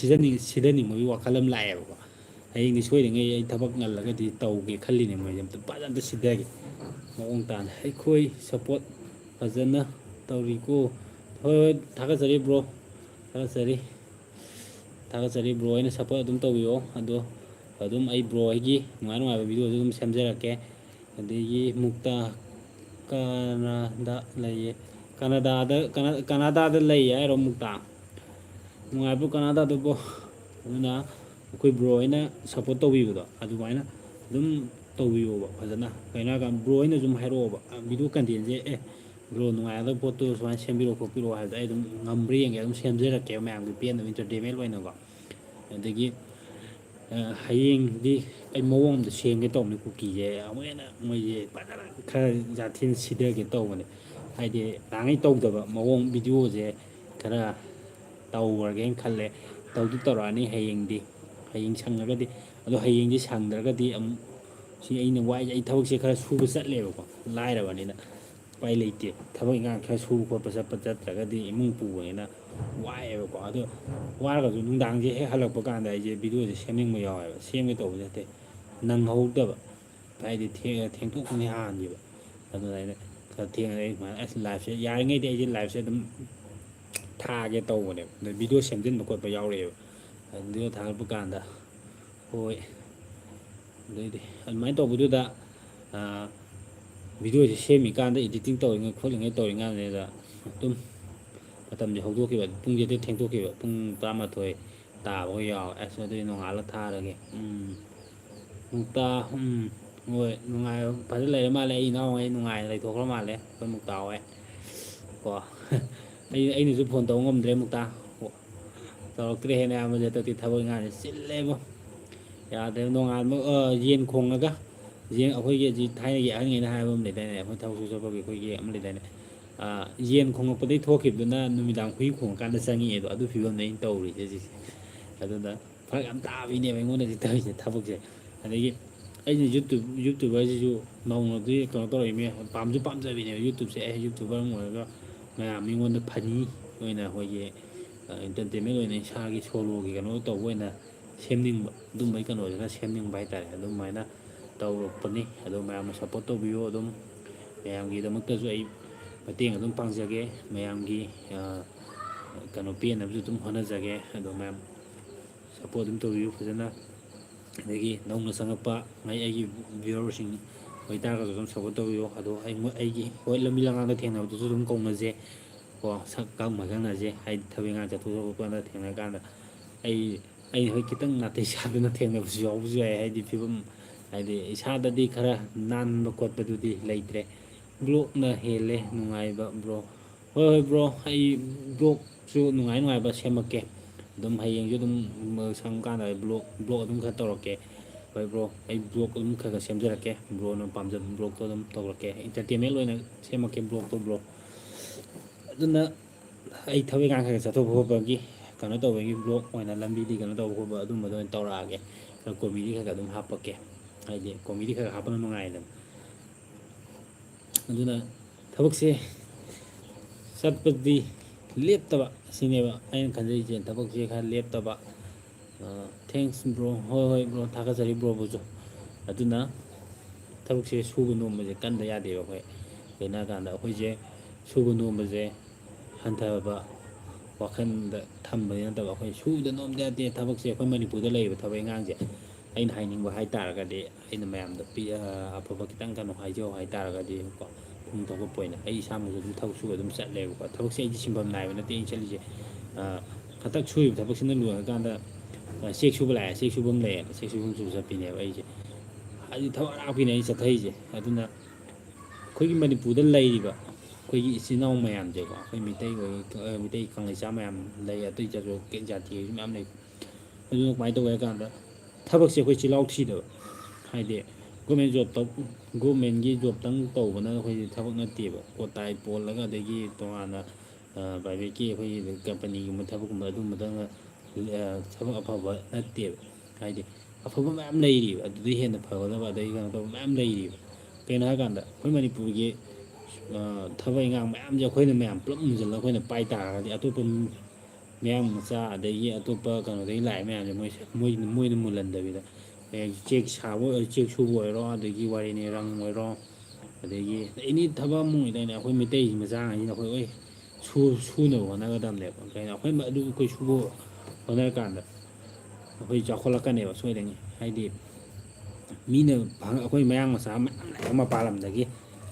ꯁꯤꯗꯅꯤꯡꯕꯒꯤ ꯋꯥꯈꯜ ꯑꯃ ꯂꯥꯛꯑꯦꯕꯀꯣ ꯍꯌꯦꯡꯗꯤ ꯁꯣꯏꯗꯉꯩ ꯑꯩ ꯊꯕꯛ ꯉꯜꯂꯒꯗꯤ ꯇꯧꯒꯦ ꯈꯜꯂꯤꯅꯦ ꯃꯣꯏꯁꯦ ꯑꯝꯇ ꯁꯤꯊꯒꯦ ꯃꯑꯣꯡ ꯇꯥꯅ ꯑꯩꯈꯣꯏ ꯁꯞꯄꯣꯔꯠ ꯐꯖꯅ ꯇꯧꯔꯤꯀꯣ ꯍꯣꯏ ꯍꯣꯏ ꯊꯥꯒꯠꯆꯔꯤ ꯕ꯭ꯔꯣ ꯊꯥꯒꯠꯆꯔꯤ ꯕ꯭ꯔꯣ ꯑꯩꯅ ꯁꯞꯄꯣꯔꯠ ꯑꯗꯨꯝ ꯇꯧꯕꯤꯌꯣ ꯑꯗꯣ ꯑꯗꯨꯝ ꯑꯩ ꯕ꯭ꯔꯣ ꯑꯩꯒꯤ ꯅꯨꯡꯉꯥꯏꯕ ꯚꯤꯗꯤꯑꯣꯁꯨ ꯑꯗꯨꯝ ꯁꯦꯝꯖꯔꯛꯀꯦ ꯑꯗꯒꯤ ꯃꯨꯛꯇ ꯀꯅꯥꯗꯥ ꯂꯩꯌꯦ ꯀꯅꯥꯗꯥꯗ ꯂꯩꯌꯦ ꯍꯥꯏꯔꯣ ꯃꯨꯛꯇ ꯅꯨꯡꯉꯥꯏꯕ꯭ꯔꯣ ꯀꯅꯥꯗꯥꯗꯨꯕꯣ ꯑꯗꯨꯅ ꯑꯩꯈꯣꯏ ꯕ꯭ꯔꯣ ꯍꯣꯏꯅ ꯁꯞꯄꯣꯔꯠ ꯇꯧꯕꯤꯕꯗꯣ ꯑꯗꯨꯃꯥꯏꯅ ꯑꯗꯨꯝ ꯇꯧꯕꯤꯌꯣꯕ ꯐꯖꯅ ꯀꯩꯅꯣ ꯍꯥꯏꯔꯀꯥꯟꯗ ꯕ꯭ꯔꯣ ꯍꯣꯏꯅ ꯁꯨꯝ ꯍꯥꯏꯔꯛꯑꯣꯕ ꯚꯤꯗꯤꯑꯣ ꯀꯟꯇꯦꯟꯁꯦ ꯕ꯭ꯔꯣ ꯅꯨꯡꯉꯥꯏꯒꯗꯕ ꯄꯣꯠꯇꯨ ꯁꯨꯃꯥꯏꯅ ꯁꯦꯝꯕꯤꯔꯛꯑꯣ ꯈꯣꯠꯄꯤꯔꯛꯑꯣ ꯍꯥꯏꯕꯗꯣ ꯑꯩ ꯑꯗꯨꯝ ꯉꯝꯕ꯭ꯔꯥ ꯌꯦꯡꯒꯦ ꯑꯗꯨꯝ ꯁꯦꯝꯖꯔꯛꯀꯦꯕ ꯃꯌꯥꯝꯒꯤ ꯄꯦꯟꯅꯕ ꯏꯟꯇꯔꯇꯦꯟꯃꯦꯟ ꯑꯣꯏꯅꯀꯣ ꯑꯗꯒꯤ ꯍꯌꯦꯡꯗꯤ ꯑꯩ ꯃꯑꯣꯡ ꯑꯃꯗ ꯁꯦꯝꯒꯦ ꯇꯧꯕꯅꯤ ꯀꯨꯀꯤꯁꯦ ꯑꯃꯨꯛ ꯍꯦꯟꯅ ꯃꯣꯏꯁꯦ ꯐꯖꯅ ꯈꯔ ꯖꯥꯊꯤꯅ ꯁꯤꯊꯒꯦ ꯇꯧꯕꯅꯦ ꯍꯥꯏꯗꯤ ꯅꯍꯥꯟꯒꯩ ꯇꯧꯗꯕ ꯃꯑꯣꯡ ꯚꯤꯗꯤꯑꯣꯁꯦ ꯈꯔ ꯇꯧꯈ꯭ꯔꯒꯦꯅ ꯈꯜꯂꯦ ꯇꯧꯔꯛꯑꯅꯤ ꯍꯌꯦꯡ ꯁꯪꯉꯒꯗꯤ ꯑꯗꯣ ꯍꯌꯦꯡꯁꯦ ꯁꯪꯗ꯭ꯔꯒꯗꯤ ꯑꯃꯨꯛ ꯁꯤ ꯑꯩꯅ ꯋꯥꯏꯁꯦ ꯑꯩ ꯊꯕꯛꯁꯦ ꯈꯔ ꯁꯨꯕ ꯆꯠꯂꯦꯕꯀꯣ ꯂꯥꯏꯔꯕꯅꯤꯅ ꯎꯄꯥꯏ ꯂꯩꯇꯦ ꯊꯕꯛ ꯏꯪꯈꯥꯡ ꯈꯔ ꯁꯨꯕ ꯈꯣꯠꯄ ꯆꯠꯇ꯭ꯔꯒꯗꯤ ꯏꯃꯨꯡ ꯄꯨꯕꯅꯤꯅ ꯋꯥꯏꯑꯦꯕꯀꯣ ꯑꯗꯣ ꯋꯥꯔꯒꯁꯨ ꯅꯨꯡꯗꯥꯡꯁꯦ ꯍꯦꯛ ꯍꯜꯂꯛꯄ ꯀꯥꯟꯗ ꯑꯩꯁꯦ ꯚꯤꯗꯤꯑꯣꯁꯦ ꯁꯦꯝꯅꯤꯡꯕ ꯌꯥꯎꯋꯦꯕ ꯁꯦꯝꯒꯦ ꯇꯧꯕꯁꯦ ꯅꯠꯇꯦ ꯅꯪꯍꯧꯗꯕ ꯍꯥꯏꯗꯤ ꯊꯦꯡꯇꯣꯛꯄꯅꯤ ꯍꯥꯟꯈꯤꯕ ꯑꯗꯨꯅ ꯑꯩꯅ ꯈꯔ ꯊꯦꯡꯅ ꯑꯩ ꯁꯨꯃꯥꯏꯅ ꯑꯁ ꯂꯥꯏꯐꯁꯦ ꯌꯥꯔꯤꯉꯩꯗꯤ ꯑꯩꯁꯦ ꯂꯥꯏꯐꯁꯦ ꯑꯗꯨꯝ ꯊꯥꯒꯦ ꯇꯧꯕꯅꯦꯕ ꯑꯗ ꯚꯤꯗꯤꯑꯣ ꯁꯦꯝꯖꯤꯟꯕ ꯈꯣꯠꯄ ꯌꯥꯎꯔꯛꯑꯦꯕ ꯚꯤꯗꯤꯑꯣ ꯊꯥꯒꯠꯄ ꯀꯥꯟꯗ ꯍꯣꯏ ꯑꯗꯩꯗꯤ ꯑꯗꯨꯃꯥꯏꯅ ꯇꯧꯕꯗꯨꯗ ꯚꯤꯗꯤꯑꯣꯁꯦ ꯁꯦꯝꯃꯤꯀꯥꯟꯗ ꯏꯗꯤꯇꯤꯡ ꯇꯧꯔꯤꯉꯩ ꯈꯣꯠꯂꯤꯉꯩ ꯇꯧꯔꯤꯀꯥꯟꯗꯨꯗ ꯑꯗꯨꯝ ꯃꯇꯝꯁꯦ ꯍꯧꯗꯣꯛꯈꯤꯕ ꯄꯨꯡꯁꯦ ꯊꯦꯡꯗꯣꯛꯈꯤꯕ ꯄꯨꯡ 12 ꯇꯥꯕꯒ ꯌꯥꯎꯋꯦ ꯑꯁ ꯑꯗꯨꯗꯤ ꯅꯣꯡꯉꯥꯜꯂ ꯊꯥꯔꯒꯦ ꯃꯨꯛꯇꯥ ꯍꯣꯏ ꯅꯨꯡꯉꯥꯏꯕ ꯐꯖꯅ ꯂꯩꯔ ꯃꯥꯜꯂꯦ ꯑꯩ ꯏꯅꯥꯎꯋꯥꯩ ꯅꯨꯡꯉꯥꯏꯅ ꯂꯩꯊꯣꯛꯈ꯭ꯔ ꯃꯥꯜꯂꯦ ꯑꯩꯈꯣꯏ ꯃꯨꯛꯇꯥ ꯍꯣꯏ ꯀꯣ ꯑꯩꯅꯁꯨ ꯐꯣꯟ ꯇꯧꯕ ꯉꯝꯗ꯭ꯔꯦ ꯃꯨꯛꯇꯥ ꯇꯧꯔꯛꯇ꯭ꯔꯦ ꯍꯦꯟꯅ ꯑꯌꯥꯝꯕꯁꯦ ꯍꯟꯗꯛꯇꯤ ꯊꯕꯛ ꯏꯪꯈꯥꯡꯁꯦ ꯆꯤꯜꯂꯦꯕꯣ ꯌꯥꯗ꯭ꯔꯦ ꯅꯣꯡꯉꯥꯟꯕ ꯌꯦꯟ ꯈꯣꯡꯉꯒ ꯑꯩꯈꯣꯏꯒꯤ ꯍꯧꯖꯤꯛ ꯊꯥꯏꯅꯒꯤ ꯑꯍꯟꯈꯩꯅ ꯍꯥꯏꯕ ꯑꯃ ꯂꯩꯗꯥꯏꯅꯦ ꯑꯩꯈꯣꯏ ꯊꯕꯛ ꯁꯨ ꯆꯠꯄꯒꯤ ꯑꯩꯈꯣꯏꯒꯤ ꯑꯃ ꯂꯩꯗꯥꯏꯅꯦ ꯌꯦꯟ ꯈꯣꯉꯛꯄꯗꯒꯤ ꯊꯣꯛꯈꯤꯕꯗꯨꯅ ꯅꯨꯃꯤꯗꯥꯡ ꯍꯨꯏ ꯈꯣꯡꯉꯀꯥꯟꯗ ꯆꯪꯉꯛꯑꯦꯗꯣ ꯑꯗꯨ ꯐꯤꯕꯝꯅꯦ ꯑꯩꯅ ꯇꯧꯔꯤꯁꯦ ꯍꯧꯖꯤꯛꯁꯦ ꯑꯗꯨꯅ ꯐꯔꯛ ꯌꯥꯝ ꯇꯥꯕꯤꯅꯦꯕ ꯑꯩꯉꯣꯟꯗꯗꯤ ꯇꯧꯔꯤꯁꯦ ꯊꯕꯛꯁꯦ ꯑꯗꯒꯤ ꯑꯩꯅ ꯌꯨꯇꯨꯕꯔꯁꯤꯁꯨ ꯅꯧꯅꯗꯤ ꯀꯩꯅꯣ ꯇꯧꯔꯛꯏꯃꯦ ꯄꯥꯝꯖꯕꯤꯅꯦꯕ ꯌꯨꯇꯨꯞꯁꯦ ꯌꯨꯇꯨꯕꯔ ꯑꯃ ꯑꯣꯏꯔꯒ ꯃꯌꯥꯝ ꯃꯤꯉꯣꯟꯗ ꯐꯅꯤ ꯑꯣꯏꯅ ꯑꯩꯈꯣꯏꯒꯤ ꯏꯟꯇꯔꯇꯦꯟꯃꯦꯟ ꯑꯣꯏꯅ ꯏꯁꯥꯒꯤ ꯁꯣꯂꯣꯒꯤ ꯀꯩꯅꯣ ꯇꯧꯕ ꯑꯣꯏꯅ ꯁꯦꯝꯅꯤꯡꯕ ꯑꯗꯨꯝꯕꯒꯤ ꯀꯩꯅꯣꯁꯤ ꯈꯔ ꯁꯦꯝꯅꯤꯡꯕ ꯍꯥꯏꯇꯥꯔꯦ ꯑꯗꯨꯃꯥꯏꯅ ꯇꯧꯔꯛꯄꯅꯤ ꯑꯗꯣ ꯃꯌꯥꯝꯅ ꯁꯞꯄꯣꯔꯠ ꯇꯧꯕꯤꯌꯨ ꯑꯗꯨꯝ ꯃꯌꯥꯝꯒꯤꯗꯃꯛꯇꯁꯨ ꯑꯩ ꯃꯇꯦꯡ ꯑꯗꯨꯝ ꯄꯥꯡꯖꯒꯦ ꯃꯌꯥꯝꯒꯤ ꯀꯩꯅꯣ ꯄꯦꯟꯅꯕꯁꯨ ꯑꯗꯨꯝ ꯍꯣꯠꯅꯖꯒꯦ ꯑꯗꯣ ꯃꯌꯥꯝ ꯁꯞꯄꯣꯔꯠ ꯑꯗꯨꯝ ꯇꯧꯕꯤꯌꯨ ꯐꯖꯅ ꯑꯗꯒꯤ ꯅꯧꯅ ꯆꯪꯉꯛꯄ ꯑꯩꯒꯤ ꯚꯤꯌꯋꯔꯁꯤꯡ ꯑꯣꯏꯇꯥꯔꯒꯁꯨ ꯑꯗꯨꯝ ꯁꯞꯄꯣꯔꯠ ꯇꯧꯕꯤꯌꯨ ꯑꯗꯣ ꯑꯩꯒꯤ ꯍꯣꯏ ꯂꯝꯕꯤ ꯂꯝꯒꯥꯡꯗ ꯊꯦꯡꯅꯕꯗꯨꯁꯨ ꯑꯗꯨꯝ ꯀꯧꯅꯖꯦ ꯀꯣ ꯁꯛꯀ ꯃꯥꯏꯈꯪꯅꯁꯦ ꯍꯥꯏꯗꯤ ꯊꯕꯛ ꯏꯪꯈꯥꯡ ꯆꯠꯊꯣꯛ ꯀꯥꯟꯗ ꯊꯦꯡꯅꯔ ꯀꯥꯟꯗ ꯑꯩ ꯍꯣꯏ ꯈꯤꯇꯪ ꯅꯥꯇꯩ ꯆꯥꯗꯅ ꯊꯦꯡꯅꯕꯁꯨ ꯌꯥꯎꯕꯁꯨ ꯌꯥꯏ ꯍꯥꯏꯗꯤ ꯐꯤꯕꯝ ꯍꯥꯏꯗꯤ ꯏꯁꯥꯗꯗꯤ ꯈꯔ ꯅꯥꯟꯕ ꯈꯣꯠꯄꯗꯨꯗꯤ ꯂꯩꯇ꯭ꯔꯦ ꯕ꯭ꯂꯣꯛꯅ ꯍꯦꯜꯂꯦ ꯅꯨꯡꯉꯥꯏꯕ ꯕ꯭ꯔꯣ ꯍꯣꯏ ꯕ꯭ꯔꯣ ꯑꯩ ꯕ꯭ꯂꯣꯛꯁꯨ ꯅꯨꯡꯉꯥꯏꯕ ꯁꯦꯝꯃꯛꯀꯦ ꯑꯗꯨꯝ ꯍꯌꯦꯡꯁꯨ ꯑꯗꯨꯝ ꯁꯪꯀꯥꯟꯗ ꯕ꯭ꯂꯣꯛ ꯑꯗꯨꯝ ꯈꯔ ꯇꯧꯔꯛꯀꯦ ꯍꯣꯏ ꯕ꯭ꯔꯣ ꯑꯩ ꯕ꯭ꯂꯣꯛ ꯑꯗꯨꯝ ꯈꯔ ꯁꯦꯝꯖꯔꯛꯀꯦ ꯕ꯭ꯔꯣꯅ ꯄꯥꯝꯖꯕ ꯕ꯭ꯂꯣꯛꯇꯣ ꯑꯗꯨꯝ ꯇꯧꯔꯛꯀꯦ ꯏꯟꯇꯔꯇꯦꯟꯃꯦꯟ ꯑꯣꯏꯅ ꯁꯦꯝꯃꯛꯀꯦ ꯕ꯭ꯂꯣꯛꯇꯣ ꯕ꯭ꯔꯣ ꯑꯗꯨꯅ ꯑꯩ ꯊꯕꯛ ꯏꯪꯈꯥꯡ ꯈꯔ ꯆꯠꯊꯣꯛꯄ ꯈꯣꯠꯄꯒꯤ ꯀꯩꯅꯣ ꯇꯧꯕꯒꯤ ꯕ꯭ꯂꯣꯛ ꯑꯣꯏꯅ ꯂꯝꯕꯤꯗꯤ ꯀꯩꯅꯣ ꯇꯧꯕ ꯈꯣꯠꯄ ꯑꯗꯨꯝꯕꯗ ꯑꯣꯏꯅ ꯇꯧꯔꯛꯑꯒꯦ ꯈꯔ ꯀꯣꯃꯦꯗꯤ ꯈꯔ ꯑꯗꯨꯝ ꯍꯥꯞꯄꯛꯀꯦ ꯍꯥꯏꯗꯤ ꯀꯣꯃꯦꯗꯤ ꯈꯔ ꯍꯥꯞꯄꯅ ꯅꯨꯡꯉꯥꯏꯗꯅ ꯑꯗꯨꯅ ꯊꯕꯛꯁꯦ ꯆꯠꯄꯗꯤ ꯂꯦꯞꯇꯕ ꯑꯁꯤꯅꯦꯕ ꯑꯩꯅ ꯈꯟꯖꯔꯤꯁꯦ ꯊꯕꯛꯁꯦꯈꯔ ꯂꯦꯞꯇꯕ ꯊꯦꯡꯛꯁ ꯕ꯭ꯔꯣ ꯍꯣꯏ ꯕ꯭ꯔꯣ ꯊꯥꯒꯠꯆꯔꯤ ꯕ꯭ꯔꯣꯕꯨꯁꯨ ꯑꯗꯨꯅ ꯊꯕꯛꯁꯦ ꯁꯨꯕ ꯅꯣꯝꯕꯁꯦ ꯀꯟꯗ ꯌꯥꯗꯦꯕ ꯑꯩꯈꯣꯏ ꯀꯩꯅꯣ ꯍꯥꯏ ꯀꯥꯟꯗ ꯑꯩꯈꯣꯏꯁꯦ ꯁꯨꯕ ꯅꯣꯝꯕꯁꯦ ꯍꯟꯊꯕ ꯋꯥꯈꯜꯗ ꯊꯝꯕꯗꯤ ꯅꯠꯇꯕ ꯑꯩꯈꯣꯏ ꯁꯨꯗ ꯅꯣꯝꯗ ꯌꯥꯗꯦ ꯊꯕꯛꯁꯦ ꯑꯩꯈꯣꯏ ꯃꯅꯤꯄꯨꯔꯗ ꯂꯩꯔꯤꯕ ꯊꯕꯛ ꯏꯪꯈꯥꯡꯁꯦ ꯑꯩꯅ ꯍꯥꯏꯅꯤꯡꯕ ꯍꯥꯏꯇꯥꯔꯒꯗꯤ ꯑꯩꯅ ꯃꯌꯥꯝꯗ ꯑꯐꯕ ꯈꯤꯇꯪ ꯀꯩꯅꯣ ꯍꯥꯏꯖꯧ ꯍꯥꯏꯇꯥꯔꯒꯗꯤ ꯀꯣ ꯄꯨꯛꯅꯤꯡ ꯊꯧꯒꯠꯄ ꯑꯣꯏꯅ ꯑꯩ ꯏꯁꯥꯃꯛꯁꯨ ꯑꯗꯨꯝ ꯊꯕꯛ ꯁꯨꯕ ꯑꯗꯨꯝ ꯆꯠꯂꯦꯕꯀꯣ ꯊꯕꯛꯁꯦ ꯑꯩꯗꯤ ꯁꯤꯟꯐꯝ ꯅꯥꯏꯕ ꯅꯠꯇꯦ ꯑꯩꯅ ꯆꯠꯂꯤꯁꯦ ꯍꯟꯇꯛ ꯁꯨꯔꯤꯕ ꯊꯕꯛꯁꯤꯅ ꯂꯣꯏꯔꯀꯥꯟꯗ ꯆꯦꯛ ꯁꯨꯕ ꯂꯥꯛꯑꯦ ꯆꯦꯛ ꯁꯨꯕ ꯑꯃ ꯂꯩꯌꯦꯅ ꯆꯦꯛ ꯁꯨꯕ ꯁꯨꯕ ꯆꯠꯄꯤꯅꯦꯕ ꯑꯩꯁꯦ ꯍꯥꯏꯗꯤ ꯊꯕꯛ ꯑꯔꯥꯞꯄꯤꯅꯦ ꯑꯩ ꯆꯠꯊꯔꯤꯁꯦ ꯑꯗꯨꯅ ꯑꯩꯈꯣꯏꯒꯤ ꯃꯅꯤꯄꯨꯔꯗ ꯂꯩꯔꯤꯕ ꯑꯩꯈꯣꯏꯒꯤ ꯏꯆꯤꯜ ꯏꯅꯥꯎ ꯃꯌꯥꯝꯁꯦꯀꯣ ꯑꯩꯈꯣꯏ ꯃꯩꯇꯩ ꯀꯪꯂꯩꯆꯥ ꯃꯌꯥꯝ ꯂꯩ ꯑꯇꯩ ꯖꯥꯇꯤꯁꯨ ꯃꯌꯥꯝ ꯂꯩ ꯑꯗꯨꯅ ꯀꯃꯥꯏꯅ ꯇꯧꯒꯦ ꯍꯥꯏ ꯀꯥꯟꯗ ꯊꯕꯛꯁꯦ ꯑꯩꯈꯣꯏ ꯆꯤꯜꯍꯥꯎ ꯊꯤꯗꯕ ꯍꯥꯏꯗꯤ ꯒꯣꯔꯃꯦꯟꯒꯤ ꯖꯣꯕꯇꯪ ꯇꯧꯕꯅ ꯑꯩꯈꯣꯏꯗꯤ ꯊꯕꯛ ꯅꯠꯇꯦꯕ ꯀꯣꯇꯥꯏ ꯄꯣꯜꯂꯒ ꯑꯗꯒꯤ ꯇꯣꯉꯥꯟꯅ ꯄ꯭ꯔꯥꯏꯚꯦꯠꯀꯤ ꯑꯩꯈꯣꯏꯒꯤ ꯀꯝꯄꯅꯤꯒꯨꯝꯕ ꯊꯕꯛꯀꯨꯝꯕ ꯑꯗꯨꯝꯕꯗꯪꯅ ꯊꯕꯛ ꯑꯐꯕ ꯅꯠꯇꯦꯕ ꯍꯥꯏꯗꯤ ꯑꯐꯕ ꯃꯌꯥꯝ ꯂꯩꯔꯤꯕ ꯑꯗꯨꯗꯩ ꯍꯦꯟꯅ ꯐꯒꯗꯕ ꯑꯗꯒꯤ ꯀꯩꯅꯣ ꯇꯧꯕ ꯃꯌꯥꯝ ꯂꯩꯔꯤꯕ ꯀꯩꯅꯣ ꯍꯥꯏꯔꯀꯥꯟꯗ ꯑꯩꯈꯣꯏ ꯃꯅꯤꯄꯨꯔꯒꯤ ꯊꯕꯛ ꯏꯪꯈꯥꯡ ꯃꯌꯥꯝꯁꯦ ꯑꯩꯈꯣꯏꯅ ꯃꯌꯥꯝ ꯄꯨꯂꯞ ꯃꯨꯟꯁꯤꯜꯂꯒ ꯑꯩꯈꯣꯏꯅ ꯄꯥꯏ ꯇꯥꯔꯒꯗꯤ ꯑꯇꯣꯞꯄ ꯃꯌꯥꯡ ꯃꯆꯥ ꯑꯗꯒꯤ ꯑꯇꯣꯞꯄ ꯀꯩꯅꯣꯗꯒꯤ ꯂꯥꯛꯏ ꯃꯌꯥꯝꯁꯦ ꯃꯣꯏꯅ ꯃꯨꯜꯍꯟꯗꯕꯤꯗ ꯆꯦꯛ ꯁꯥꯕ ꯆꯦꯛ ꯁꯨꯕ ꯑꯣꯏꯔꯣ ꯑꯗꯒꯤ ꯋꯥꯔꯤꯅꯤ ꯔꯪ ꯑꯣꯏꯔꯣ ꯑꯗꯒꯤ ꯑꯦꯅꯤ ꯊꯕꯛ ꯑꯃ ꯑꯣꯏꯗꯣꯏꯅꯦ ꯑꯩꯈꯣꯏ ꯃꯩꯇꯩ ꯃꯆꯥꯉꯩꯁꯤꯅ ꯑꯩꯈꯣꯏ ꯂꯣꯏ ꯁꯨꯅꯕ ꯍꯣꯠꯅꯒꯗꯕꯅꯦꯕ ꯀꯩꯅꯣ ꯑꯩꯈꯣꯏ ꯑꯗꯨ ꯑꯩꯈꯣꯏ ꯁꯨꯕ ꯍꯣꯠꯅꯔꯀꯥꯟꯗ ꯑꯩꯈꯣꯏ ꯆꯥꯎꯈꯠꯂꯛꯀꯅꯦꯕ ꯁꯣꯏꯗꯅꯤ ꯍꯥꯏꯗꯤ ꯃꯤꯅ ꯑꯩꯈꯣꯏ ꯃꯌꯥꯡ ꯃꯆꯥ ꯃꯌꯥꯝ ꯂꯥꯛꯑꯦ ꯃꯄꯥꯟ ꯂꯝꯗꯒꯤ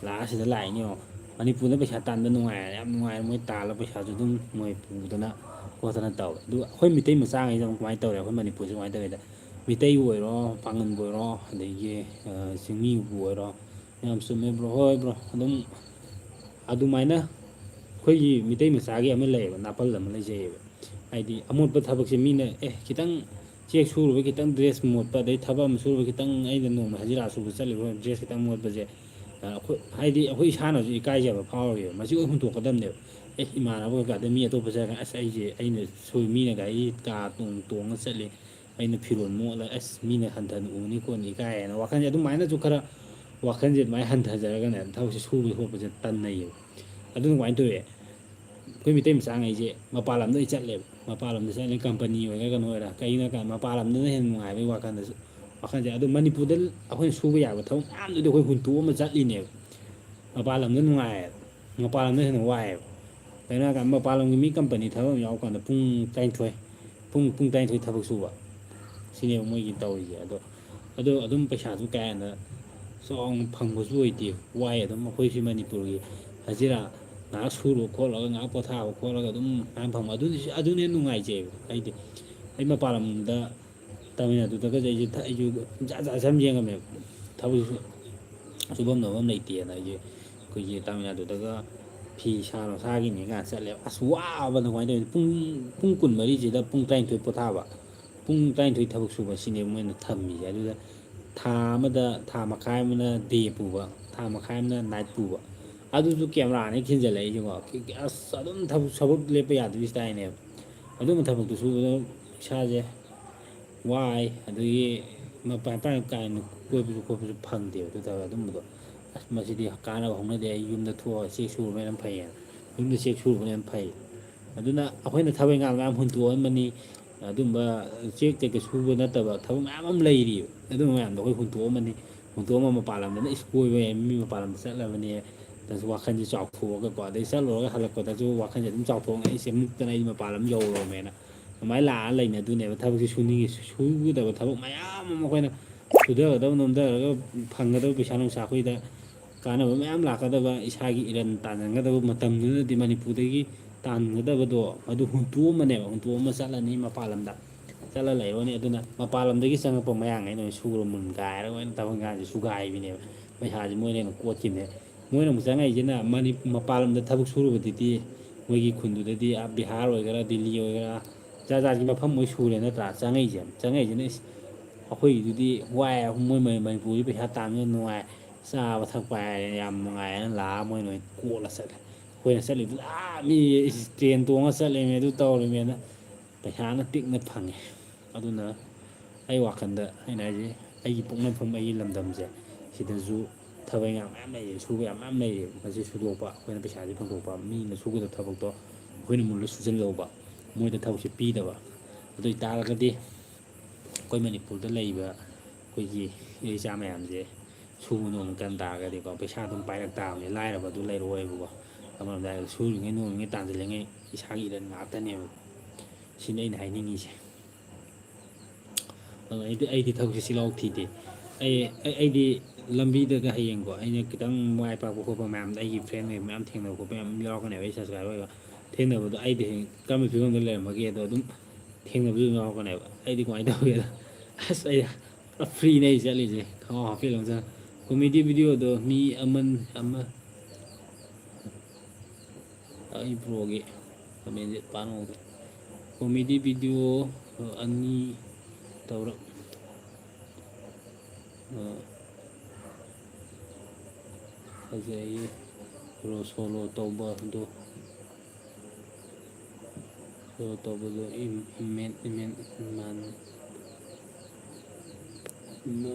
ꯂꯥꯛꯑꯁꯤꯗ ꯂꯥꯛꯏꯅꯦꯉꯣ ꯃꯅꯤꯄꯨꯔꯗ ꯄꯩꯁꯥ ꯇꯥꯟꯕ ꯅꯨꯡꯉꯥꯏꯔꯦ ꯌꯥꯝ ꯅꯨꯡꯉꯥꯏꯔꯦ ꯃꯣꯏ ꯇꯥꯜꯂ ꯄꯩꯁꯥꯁꯨ ꯑꯗꯨꯝ ꯃꯣꯏ ꯄꯨꯗꯅ ꯈꯣꯠꯇꯅ ꯇꯧꯋꯦ ꯑꯗꯨꯒ ꯑꯩꯈꯣꯏ ꯃꯤꯇꯩ ꯃꯆꯥꯉꯩꯁꯤꯅ ꯑꯃꯨꯛ ꯀꯃꯥꯏꯅ ꯇꯧꯔꯦ ꯑꯩꯈꯣꯏ ꯃꯅꯤꯄꯨꯔꯁꯦ ꯀꯃꯥꯏꯅ ꯇꯧꯋꯦꯗ ꯃꯤꯇꯩꯕꯨ ꯑꯣꯏꯔꯣ ꯄꯥꯡꯒꯟꯕꯨ ꯑꯣꯏꯔꯣ ꯑꯗꯒꯤ ꯆꯤꯡꯃꯤꯕꯨ ꯑꯣꯏꯔꯣ ꯌꯥꯝ ꯆꯨꯝꯃꯦ ꯕ꯭ꯔꯣ ꯍꯣꯏ ꯕ꯭ꯔꯣ ꯑꯗꯨꯝ ꯑꯗꯨꯃꯥꯏꯅ ꯑꯩꯈꯣꯏꯒꯤ ꯃꯤꯇꯩ ꯃꯆꯥꯒꯤ ꯑꯃ ꯂꯩꯌꯦꯕ ꯅꯥꯄꯜ ꯑꯃ ꯂꯩꯖꯩꯌꯦꯕ ꯍꯥꯏꯗꯤ ꯑꯃꯣꯠꯄ ꯊꯕꯛꯁꯦ ꯃꯤꯅ ꯈꯤꯇꯪ ꯆꯦꯛ ꯁꯨꯔꯨꯕ ꯈꯤꯇꯪ ꯗ꯭ꯔꯦꯁ ꯃꯣꯠꯄ ꯑꯗꯩ ꯊꯕꯛ ꯑꯃ ꯁꯨꯔꯨꯕ ꯈꯤꯇꯪ ꯑꯩꯅ ꯅꯣꯡꯃ ꯍꯖꯤꯔꯥ ꯁꯨꯕ ꯆꯠꯂꯤꯕ ꯗ꯭ꯔꯦꯁ ꯈꯤꯇꯪ ꯃꯣꯠꯄꯁꯦ ꯑꯩꯈꯣꯏ ꯍꯥꯏꯗꯤ ꯑꯩꯈꯣꯏ ꯏꯁꯥꯅꯁꯨ ꯏꯀꯥꯏꯖꯕ ꯐꯥꯎꯔꯤꯕ ꯃꯁꯤ ꯑꯣꯏ ꯍꯨꯟꯇꯣꯛꯀꯗꯕꯅꯦꯕ ꯏꯃꯥꯟꯅꯕ ꯀꯩꯀꯥꯗ ꯃꯤ ꯑꯇꯣꯞꯄ ꯆꯠꯔꯒ ꯑꯁ ꯑꯩꯅ ꯃꯤꯅ ꯒꯥꯔꯤ ꯀꯥꯔ ꯇꯣꯡꯉ ꯆꯠꯂꯤ ꯑꯩꯅ ꯐꯤꯔꯣꯜ ꯃꯣꯠꯂ ꯑꯁ ꯃꯤꯅ ꯍꯟꯊꯅ ꯎꯅꯤ ꯈꯣꯠꯅꯤ ꯏꯀꯥꯏꯌꯦꯅ ꯋꯥꯈꯜꯁꯦ ꯑꯗꯨꯃꯥꯏꯅꯁꯨ ꯈꯔ ꯋꯥꯈꯜꯁꯦ ꯑꯗꯨꯃꯥꯏꯅ ꯍꯟꯊꯖꯔꯒꯅꯦ ꯊꯕꯛꯁꯦ ꯁꯨꯕ ꯈꯣꯠꯄꯁꯦ ꯇꯟꯅꯩꯌꯦꯕ ꯑꯗꯨꯅ ꯀꯃꯥꯏꯅ ꯇꯧꯏ ꯑꯩꯈꯣꯏ ꯃꯤꯇꯩ ꯃꯆꯥꯉꯩꯁꯦ ꯃꯄꯥꯟ ꯂꯝꯗ ꯆꯠꯂꯦꯕ ꯃꯄꯥꯟ ꯂꯝꯗ ꯆꯠꯂꯦ ꯀꯝꯄꯅꯤ ꯑꯣꯏꯒꯦꯔꯥ ꯀꯩꯅꯣ ꯑꯣꯏꯔꯥ ꯀꯩꯒꯤꯅꯣ ꯍꯥꯏ ꯀꯥꯟꯗ ꯃꯄꯥꯟ ꯂꯝꯗꯅ ꯍꯦꯟꯅ ꯅꯨꯡꯉꯥꯏꯕꯒꯤ ꯋꯥꯈꯜꯁꯦ ꯑꯗꯣ ꯃꯅꯤꯄꯨꯔꯗ ꯑꯩꯈꯣꯏꯅ ꯁꯨꯕ ꯌꯥꯕ ꯊꯕꯛ ꯃꯌꯥꯝꯗꯨꯗꯤ ꯑꯩꯈꯣꯏ ꯍꯨꯟꯇꯣꯛꯑꯃ ꯆꯠꯂꯤꯅꯦꯕ ꯃꯄꯥꯟ ꯂꯝꯗ ꯅꯨꯡꯉꯥꯏꯌꯦꯕ ꯃꯄꯥꯟ ꯂꯝꯗ ꯍꯦꯟꯅ ꯋꯥꯏꯑꯦꯕ ꯀꯩꯅꯣ ꯍꯥꯏꯔꯀꯥꯟꯗ ꯃꯄꯥꯟ ꯂꯝꯒꯤ ꯃꯤ ꯀꯝꯄꯅꯤ ꯊꯕꯛ ꯑꯃ ꯌꯥꯎꯔꯀꯥꯟꯗ ꯄꯨꯡ 13 ꯄꯨꯡ 13 ꯊꯕꯛ ꯁꯨꯕ ꯁꯤꯅꯦꯕ ꯃꯣꯏꯒꯤ ꯇꯧꯔꯤꯁꯦ ꯑꯗꯣ ꯑꯗꯨꯝ ꯄꯩꯁꯥꯁꯨ ꯀꯥ ꯍꯦꯟꯅ ꯆꯥꯎꯅ ꯐꯪꯕꯁꯨ ꯑꯣꯏꯗꯦ ꯋꯥꯏ ꯑꯗꯨꯝ ꯑꯩꯈꯣꯏꯁꯤ ꯃꯅꯤꯄꯨꯔꯒꯤ ꯍꯖꯤꯔꯥ ꯉꯥꯏꯍꯥꯛ ꯁꯨꯔ ꯈꯣꯠꯂꯒ ꯉꯥꯏꯍꯥꯛ ꯄꯣꯊꯥꯕ ꯈꯣꯠꯂꯒ ꯑꯗꯨꯝ ꯃꯌꯥꯝ ꯐꯪꯕ ꯑꯗꯨꯅ ꯍꯦꯟꯅ ꯅꯨꯡꯉꯥꯏꯖꯩꯑꯕ ꯍꯥꯏꯗꯤ ꯑꯩ ꯃꯄꯥꯟ ꯂꯝꯗ ꯇꯥꯃꯤꯜ ꯅꯥꯗꯨꯗꯒꯁꯦ ꯑꯩꯁꯨ ꯖꯥꯠ ꯖꯥꯠ ꯌꯦꯡꯉꯝꯃꯦꯕ ꯊꯕꯛꯁꯨ ꯁꯨꯐꯝ ꯅꯣꯝꯐꯝ ꯂꯩꯇꯦꯅ ꯑꯩꯈꯣꯏꯒꯤ ꯇꯥꯃꯤꯜ ꯅꯥꯗꯨꯗꯒ ꯐꯤ ꯁꯥ ꯂꯣꯟꯁꯥꯒꯤꯅꯦ ꯀꯥꯏꯅ ꯆꯠꯂꯦꯕ ꯑꯁ ꯋꯥꯕꯅ ꯀꯃꯥꯏꯅ ꯇꯧꯋꯤ ꯄꯨꯡ 24ꯁꯤꯗ ꯄꯨꯡ 13 ꯄꯣꯊꯥꯕ ꯄꯨꯡ 13 ꯊꯕꯛ ꯁꯨꯕ ꯁꯤꯅꯦꯕ ꯃꯣꯏꯅ ꯊꯝꯃꯤꯁꯦ ꯑꯗꯨꯗ ꯊꯥ ꯑꯃꯗ ꯊꯥ ꯃꯈꯥꯏ ꯑꯃꯅ ꯗꯦ ꯄꯨꯕ ꯊꯥ ꯃꯈꯥꯏ ꯑꯃꯅ ꯅꯥꯏꯠ ꯄꯨꯕ ꯑꯗꯨꯁꯨ ꯀꯦꯃꯦꯔꯥꯅ ꯈꯤꯟꯖꯜꯂꯛꯏꯁꯦꯀꯣ ꯑꯁ ꯑꯗꯨꯝ ꯊꯕꯛ ꯂꯦꯞꯄ ꯌꯥꯗꯣꯏ ꯏꯁꯇꯥꯏꯜꯅꯦꯕ ꯑꯗꯨꯝꯕ ꯊꯕꯛꯇꯨ ꯁꯨꯕꯗ ꯏꯁꯥꯁꯦ ꯋꯥꯏ ꯑꯗꯒꯤ ꯃꯄꯥꯟ ꯀꯥꯏꯅ ꯀꯣꯏꯕꯁꯨ ꯈꯣꯠꯄꯁꯨ ꯐꯪꯗꯦꯕ ꯑꯗꯨ ꯇꯧꯔꯒ ꯑꯗꯨꯝꯕꯗꯣ ꯑꯁ ꯃꯁꯤꯗꯤ ꯀꯥꯟꯅꯕ ꯍꯧꯅꯗꯦ ꯑꯩ ꯌꯨꯝꯗ ꯊꯣꯛꯑꯒ ꯆꯦꯛ ꯁꯨꯕꯅ ꯍꯦꯟꯅ ꯐꯩꯌꯦꯅ ꯌꯨꯝꯗ ꯆꯦꯛ ꯁꯨꯕꯅ ꯍꯦꯟꯅ ꯐꯩ ꯑꯗꯨꯅ ꯑꯩꯈꯣꯏꯅ ꯊꯕꯛ ꯏꯪꯈꯥꯡ ꯃꯌꯥꯝ ꯍꯨꯟꯇꯣꯛꯑꯝꯕꯅꯤ ꯑꯗꯨꯝꯕ ꯆꯦꯛ ꯇꯦꯛꯀ ꯁꯨꯕ ꯅꯠꯇꯕ ꯊꯕꯛ ꯃꯌꯥꯝ ꯑꯃ ꯂꯩꯔꯤꯕ ꯑꯗꯨꯝꯕ ꯃꯌꯥꯝꯗꯣ ꯑꯩꯈꯣꯏ ꯍꯨꯟꯇꯣꯛꯑꯝꯃꯅꯤ ꯍꯨꯟꯇꯣꯛꯑꯝꯃ ꯃꯄꯥꯟ ꯂꯝꯗꯅ ꯀꯣꯏꯕ ꯌꯥꯏ ꯃꯤ ꯃꯄꯥꯟ ꯂꯝꯗ ꯆꯠꯂꯕꯅꯤ ꯑꯗꯁꯨ ꯋꯥꯈꯟꯁꯦ ꯆꯥꯎꯊꯣꯛꯑꯒꯀꯣ ꯑꯗꯩ ꯆꯠꯂꯨꯔꯒ ꯍꯜꯂꯛꯄꯗꯁꯨ ꯋꯥꯈꯟꯁꯦ ꯑꯗꯨꯝ ꯆꯥꯎꯊꯣꯛꯑꯒ ꯑꯩꯁꯦ ꯃꯨꯛꯇꯅ ꯑꯩ ꯃꯄꯥꯟ ꯂꯝ ꯌꯧꯔꯨꯔꯃꯦꯅ ꯑꯗꯨꯃꯥꯏꯅ ꯂꯥꯛꯑꯒ ꯂꯩꯅꯗꯣꯏꯅꯦꯕ ꯊꯕꯛꯁꯦ ꯁꯨꯒꯗꯕ ꯊꯕꯛ ꯃꯌꯥꯝ ꯑꯃ ꯑꯩꯈꯣꯏꯅ ꯁꯨꯊꯒꯗꯕ ꯅꯣꯝꯊꯔꯒ ꯐꯪꯒꯗꯕ ꯄꯩꯁꯥ ꯅꯨꯡꯁꯥ ꯑꯩꯈꯣꯏꯗ ꯀꯥꯟꯅꯕ ꯃꯌꯥꯝ ꯂꯥꯛꯀꯗꯕ ꯏꯁꯥꯒꯤ ꯏꯔꯟ ꯇꯥꯟꯖꯟꯒꯗꯕ ꯃꯇꯝꯗꯨꯗꯗꯤ ꯃꯅꯤꯄꯨꯔꯗꯒꯤ ꯇꯥꯟꯒꯗꯕꯗꯣ ꯑꯗꯨ ꯍꯨꯟꯇꯣꯛꯑꯝꯕꯅꯦꯕ ꯍꯨꯟꯇꯣꯛꯑꯝꯃ ꯆꯠꯂꯅꯤ ꯃꯄꯥꯟ ꯂꯝꯗ ꯆꯠꯂ ꯂꯩꯔꯨꯔꯅꯤ ꯑꯗꯨꯅ ꯃꯄꯥꯟ ꯂꯝꯗꯒꯤ ꯆꯪꯉꯛꯄ ꯃꯌꯥꯡꯈꯩꯅ ꯑꯣꯏꯅ ꯁꯨꯔ ꯃꯨꯟꯒꯥꯏꯔꯒ ꯑꯣꯏꯅ ꯊꯕꯛ ꯏꯪꯈꯥꯡꯁꯦ ꯁꯨꯒꯥꯏꯕꯤꯅꯦꯕ ꯄꯩꯁꯥꯁꯦ ꯃꯣꯏꯅ ꯍꯦꯟꯅ ꯀꯣꯠꯈꯤꯕꯅꯦ ꯃꯣꯏꯅ ꯑꯃꯨꯛ ꯆꯪꯉꯛꯏꯁꯤꯅ ꯃꯄꯥꯟ ꯂꯝꯗ ꯊꯕꯛ ꯁꯨꯔꯨꯕꯗꯨꯗꯤ ꯃꯣꯏꯒꯤ ꯈꯨꯟꯗꯨꯗꯗꯤ ꯕꯤꯍꯥꯔ ꯑꯣꯏꯒꯦꯔꯥ ꯗꯤꯜꯂꯤ ꯑꯣꯏꯒꯦꯔꯥ ꯖꯥꯠ ꯖꯥꯠꯀꯤ ꯃꯐꯝ ꯃꯣꯏ ꯁꯨꯔꯦ ꯅꯠꯇ꯭ꯔꯥ ꯆꯪꯉꯛꯏꯁꯤꯅ ꯑꯩꯈꯣꯏꯒꯤꯗꯨꯗꯤ ꯋꯥꯏ ꯃꯣꯏ ꯃꯅꯤꯄꯨꯔꯒꯤ ꯄꯩꯁꯥ ꯇꯥꯟꯕꯅ ꯅꯨꯡꯉꯥꯏ ꯆꯥꯕ ꯊꯛꯄ ꯍꯥꯏꯔꯦ ꯌꯥꯝ ꯅꯨꯡꯉꯥꯏꯅ ꯂꯥꯛꯑꯒ ꯃꯣꯏꯅ ꯑꯣꯏꯅ ꯀꯣꯠꯂ ꯆꯠꯂꯦ ꯑꯩꯈꯣꯏꯅ ꯆꯠꯂꯤꯗꯨ ꯃꯤ ꯇ꯭ꯔꯦꯟ ꯇꯣꯡꯉ ꯆꯠꯂꯤꯃꯦ ꯑꯗꯨ ꯇꯧꯔꯤꯃꯦꯅ ꯄꯩꯁꯥꯅ ꯇꯤꯛꯅ ꯐꯪꯉꯦ ꯑꯗꯨꯅ ꯑꯩ ꯋꯥꯈꯜꯗ ꯑꯩꯅ ꯍꯥꯏꯁꯦ ꯑꯩꯒꯤ ꯄꯣꯛꯅꯐꯝ ꯑꯩꯒꯤ ꯂꯝꯗꯝꯁꯦ ꯁꯤꯗꯁꯨ ꯊꯕꯛ ꯏꯟꯈꯥꯡ ꯃꯌꯥꯝ ꯂꯩꯔꯤ ꯁꯨꯕ ꯃꯌꯥꯝ ꯂꯩꯔꯤ ꯃꯁꯤ ꯁꯨꯗꯣꯛꯄ ꯑꯩꯈꯣꯏꯅ ꯄꯩꯁꯥꯁꯦ ꯐꯪꯗꯣꯛꯄ ꯃꯤꯅ ꯁꯨꯒꯗꯕ ꯊꯕꯛꯇꯣ ꯑꯩꯈꯣꯏꯅ ꯃꯨꯜꯂ ꯁꯨꯖꯟꯗꯧꯕ ꯃꯣꯏꯗ ꯊꯕꯛꯁꯦ ꯄꯤꯗꯕ ꯑꯗꯨ ꯑꯣꯏꯇꯥꯔꯒꯗꯤ ꯑꯩꯈꯣꯏ ꯃꯅꯤꯄꯨꯔꯗ ꯂꯩꯔꯤꯕ ꯑꯩꯈꯣꯏꯒꯤ ꯏꯆꯥ ꯃꯌꯥꯝꯁꯦ ꯁꯨꯕ ꯅꯣꯝꯕ ꯀꯟ ꯇꯥꯔꯒꯗꯤꯀꯣ ꯄꯩꯁꯥ ꯑꯗꯨꯝ ꯄꯥꯏꯔꯛ ꯇꯥꯕꯅꯤ ꯂꯥꯏꯔꯕ ꯑꯗꯨ ꯂꯩꯔꯛꯑꯣꯏꯕꯀꯣ ꯑꯃꯔꯣꯝꯗ ꯍꯥꯏꯔꯒ ꯁꯨꯔꯤꯉꯩ ꯅꯣꯝꯃꯤꯉꯩ ꯇꯥꯟꯁꯤꯜꯂꯤꯉꯩ ꯏꯁꯥꯒꯤ ꯏꯔꯟ ꯉꯥꯛꯇꯅꯦꯕ ꯁꯤꯅꯤ ꯑꯩꯅ ꯍꯥꯏꯅꯤꯡꯉꯤꯁꯦ ꯑꯗꯨ ꯑꯩꯗꯤ ꯊꯕꯛꯁꯦ ꯆꯤꯜꯍꯥꯎ ꯊꯤꯗꯦ ꯑꯩꯗꯤ ꯂꯝꯕꯤꯗꯒ ꯍꯌꯦꯡꯀꯣ ꯑꯩꯅ ꯈꯤꯇꯪ ꯃꯥꯏ ꯄꯥꯛꯄ ꯈꯣꯠꯄ ꯃꯌꯥꯝꯗ ꯑꯩꯒꯤ ꯐ꯭ꯔꯦꯟ ꯃꯌꯥꯝ ꯊꯦꯡꯅꯕ ꯈꯣꯠꯄ ꯃꯌꯥꯝ ꯌꯥꯎꯔꯛꯀꯅꯦꯕ ꯑꯩ ꯁꯕꯁꯀ꯭ꯔꯥꯏꯕ ꯑꯣꯏꯕ ꯊꯦꯡꯅꯕꯗꯣ ꯑꯩꯗꯤ ꯍꯌꯦꯡ ꯀꯔꯝꯕ ꯐꯤꯕꯝꯗ ꯂꯩꯔꯝꯃꯒꯦ ꯑꯗꯣ ꯑꯗꯨꯝ ꯊꯦꯡꯅꯕꯁꯨ ꯑꯗꯨꯝ ꯌꯥꯎꯔꯛꯀꯅꯦꯕ ꯑꯩꯗꯤ ꯀꯃꯥꯏꯅ ꯇꯧꯒꯦꯗ ꯑꯁ ꯑꯩ ꯄꯨꯔꯥ ꯐ꯭ꯔꯤꯅꯦ ꯑꯩ ꯆꯠꯂꯤꯁꯦ ꯈꯪꯉꯥꯎ ꯍꯥꯞꯄꯤꯜꯂꯒ ꯀꯣꯃꯦꯗꯤ ꯚꯤꯗꯤꯑꯣꯗꯣ ꯃꯤ ꯑꯃ ꯑꯩ ꯕ꯭ꯔꯣꯒꯤ ꯀꯃꯦꯟꯁꯦ ꯄꯥꯛꯅ ꯎꯗꯦ ꯀꯣꯃꯦꯗꯤ ꯚꯤꯗꯤꯑꯣ 2 ꯇꯧꯔꯛ ꯐꯖꯩꯌꯦ ꯁꯣꯂꯣ ꯇꯧꯕꯗꯣ ꯑꯩ ꯀꯃꯦꯟꯁꯦ ꯀꯃꯥꯏꯅ ꯇꯧꯔꯤꯅꯣ